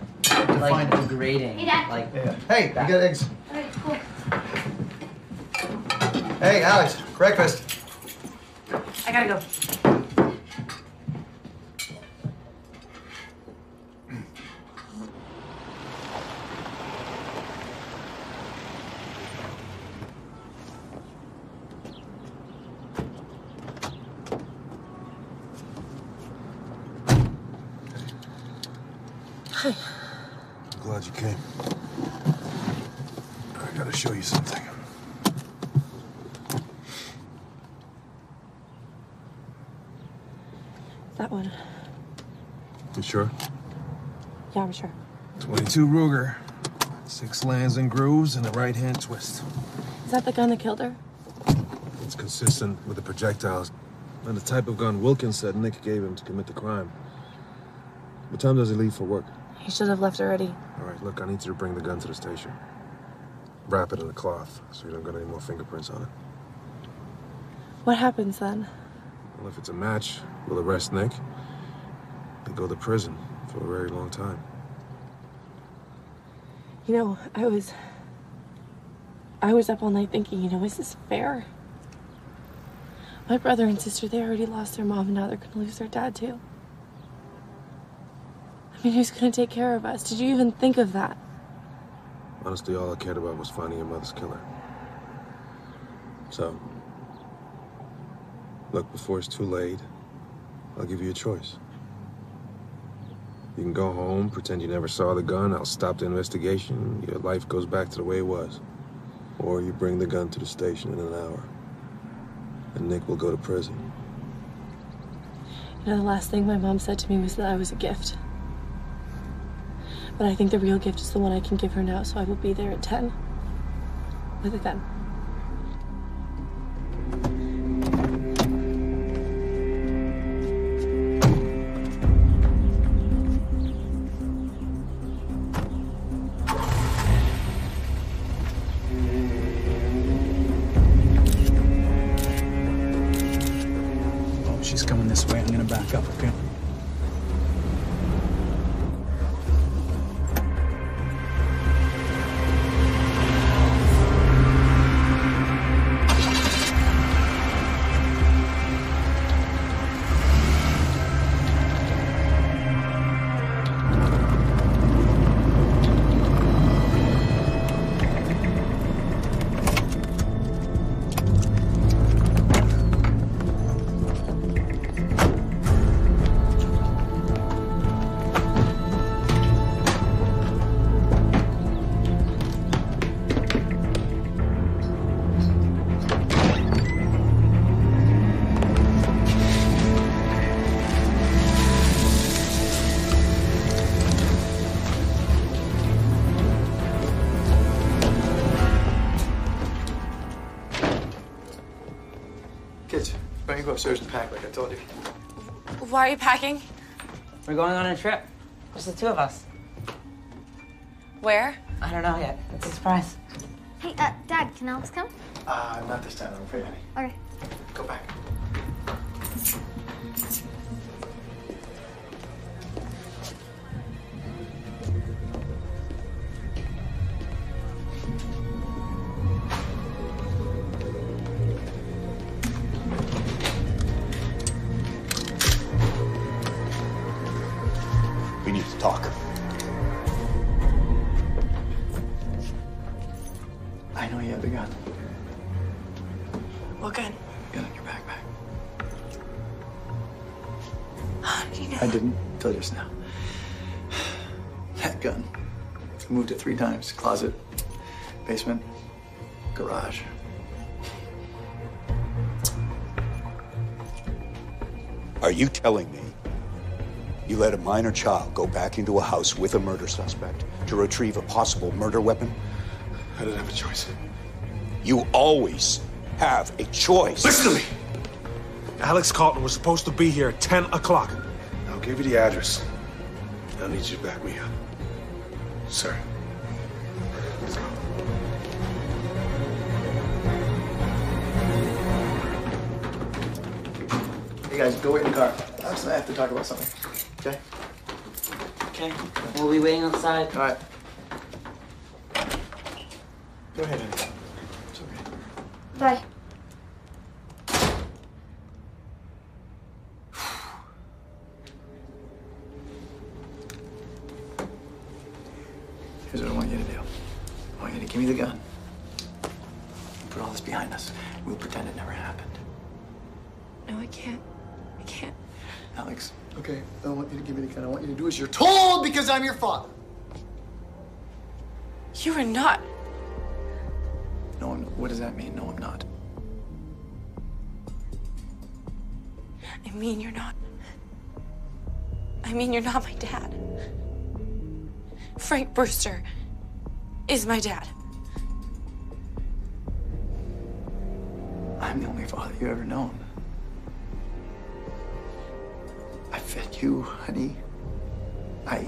Like degrading. Hey, Dad. Like, Yeah. Hey, you got eggs. All right, cool. Hey, Alex, breakfast. I gotta go. I'm glad you came. I gotta show you something. That one. You sure? Yeah, I'm sure. 22 Ruger. 6 lands and grooves and a right-hand twist. Is that the gun that killed her? It's consistent with the projectiles and the type of gun Wilkins said Nick gave him to commit the crime. What time does he leave for work? He should have left already. All right, look, I need you to bring the gun to the station. Wrap it in a cloth so you don't get any more fingerprints on it. What happens then? Well, if it's a match, we'll arrest Nick. He'll go to prison for a very long time. You know, I was up all night thinking, is this fair? My brother and sister, they already lost their mom and now they're gonna lose their dad too. I mean, who's gonna take care of us? Did you even think of that? Honestly, all I cared about was finding your mother's killer. So, look, before it's too late, I'll give you a choice. You can go home, pretend you never saw the gun, I'll stop the investigation, your life goes back to the way it was. Or you bring the gun to the station in an hour, and Nick will go to prison. The last thing my mom said to me was that I was a gift. But I think the real gift is the one I can give her now, so I will be there at 10 with a gun. Oh, she's coming this way. I'm gonna back up, okay? Kids, why don't you go upstairs and pack like I told you? Why are you packing? We're going on a trip. Just the two of us. Where? I don't know yet. It's a surprise. Hey, Dad, can Alex come? Not this time, I'm afraid, honey. Okay. Go back. We need to talk. I know you have the gun. What gun? Gun in your backpack. How did you know? I didn't tell you just now. That gun. I moved it 3 times. Closet, basement, garage. Are you telling me you let a minor child go back into a house with a murder suspect to retrieve a possible murder weapon? I didn't have a choice. You always have a choice. Listen to me! Alex Carlton was supposed to be here at 10 o'clock. I'll give you the address. I need you to back me up. Sir. Let's go. Hey guys, go wait in the car. Alex and I have to talk about something. Okay? Okay. We'll be waiting outside. All right. Go ahead, honey. It's okay. Bye. Here's what I want you to do. I want you to give me the gun. Put all this behind us. We'll pretend it never happened. No, I can't. I can't. Alex, okay, I don't want you to give me the gun. I want you to do as you're told because I'm your father. You are not. No, I'm not. What does that mean? No, I'm not. I mean, you're not. I mean, you're not my dad. Frank Brewster is my dad. I'm the only father you've ever known. I fed you, honey. I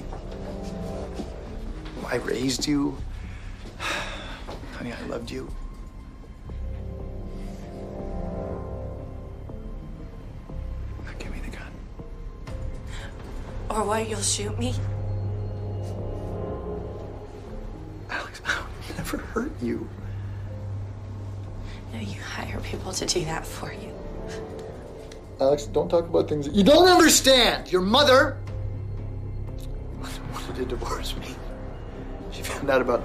raised you. Honey, I loved you. Now give me the gun. Or what, you'll shoot me? Alex, I would never hurt you. No, you hire people to do that for you. Alex, don't talk about things that you don't understand. Your mother wanted to divorce me. She found out about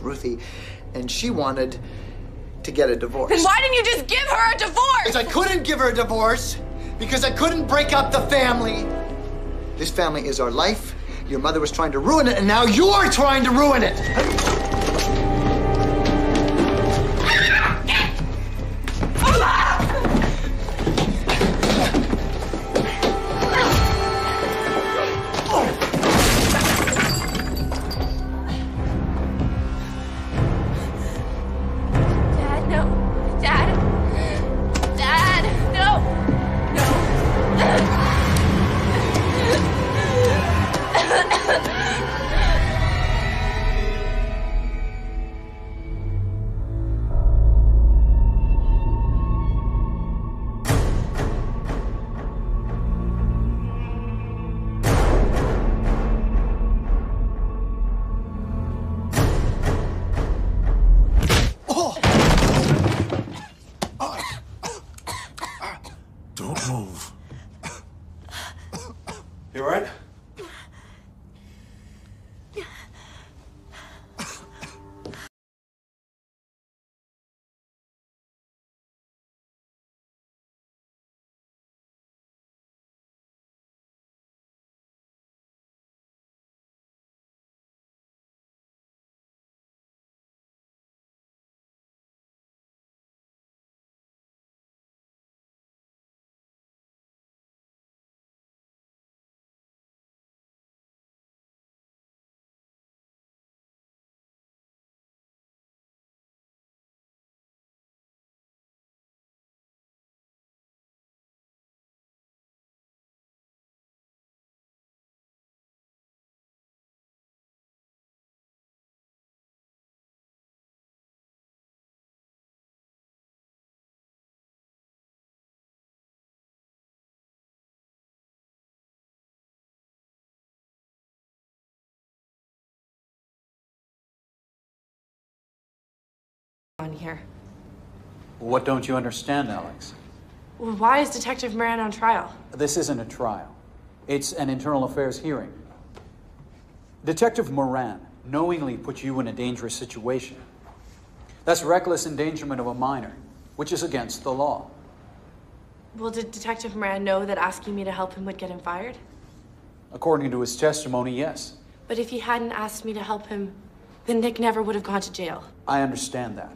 Ruthie, and she wanted to get a divorce. Then why didn't you just give her a divorce? Because I couldn't give her a divorce, because I couldn't break up the family. This family is our life. Your mother was trying to ruin it, and now you're trying to ruin it. Dad, no. Dad. Dad, no. Don't move. You all right? done here. What don't you understand, Alex? Well, why is Detective Moran on trial? This isn't a trial. It's an internal affairs hearing. Detective Moran knowingly put you in a dangerous situation. That's reckless endangerment of a minor, which is against the law. Well, did Detective Moran know that asking me to help him would get him fired? According to his testimony, yes. But if he hadn't asked me to help him, then Nick never would have gone to jail. I understand that.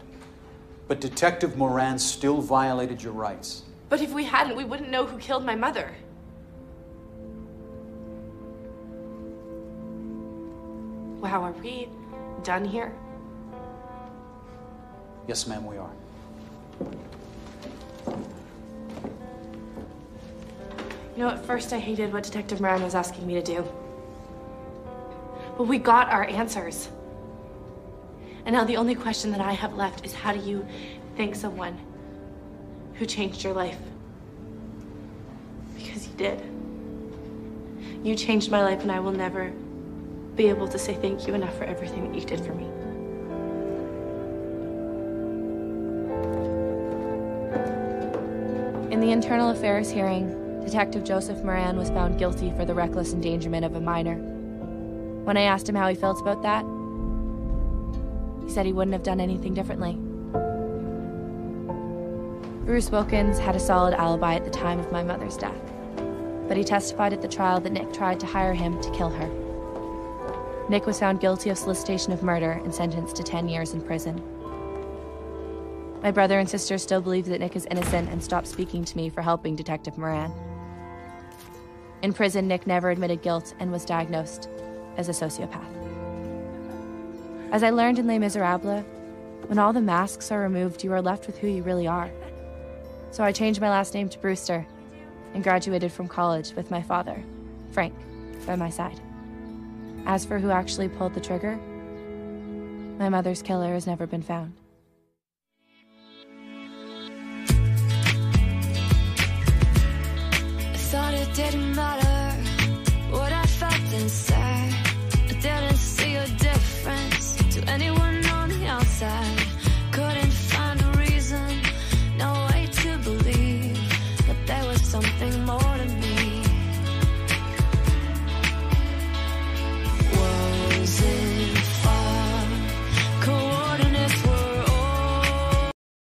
But Detective Moran still violated your rights. But if we hadn't, we wouldn't know who killed my mother. Wow, are we done here? Yes, ma'am, we are. You know, at first I hated what Detective Moran was asking me to do. But we got our answers. And now the only question that I have left is, how do you thank someone who changed your life? Because you did. You changed my life, and I will never be able to say thank you enough for everything that you did for me. In the internal affairs hearing, Detective Joseph Moran was found guilty for the reckless endangerment of a minor. When I asked him how he felt about that, he said he wouldn't have done anything differently. Bruce Wilkins had a solid alibi at the time of my mother's death, but he testified at the trial that Nick tried to hire him to kill her. Nick was found guilty of solicitation of murder and sentenced to 10 years in prison. My brother and sister still believe that Nick is innocent and stopped speaking to me for helping Detective Moran. In prison, Nick never admitted guilt and was diagnosed as a sociopath. As I learned in Les Miserables, when all the masks are removed, you are left with who you really are. So I changed my last name to Brewster and graduated from college with my father, Frank, by my side. As for who actually pulled the trigger, my mother's killer has never been found. I thought it didn't matter what I felt inside. I didn't see a difference to anyone on the outside. Couldn't find a reason, no way to believe that there was something more to me.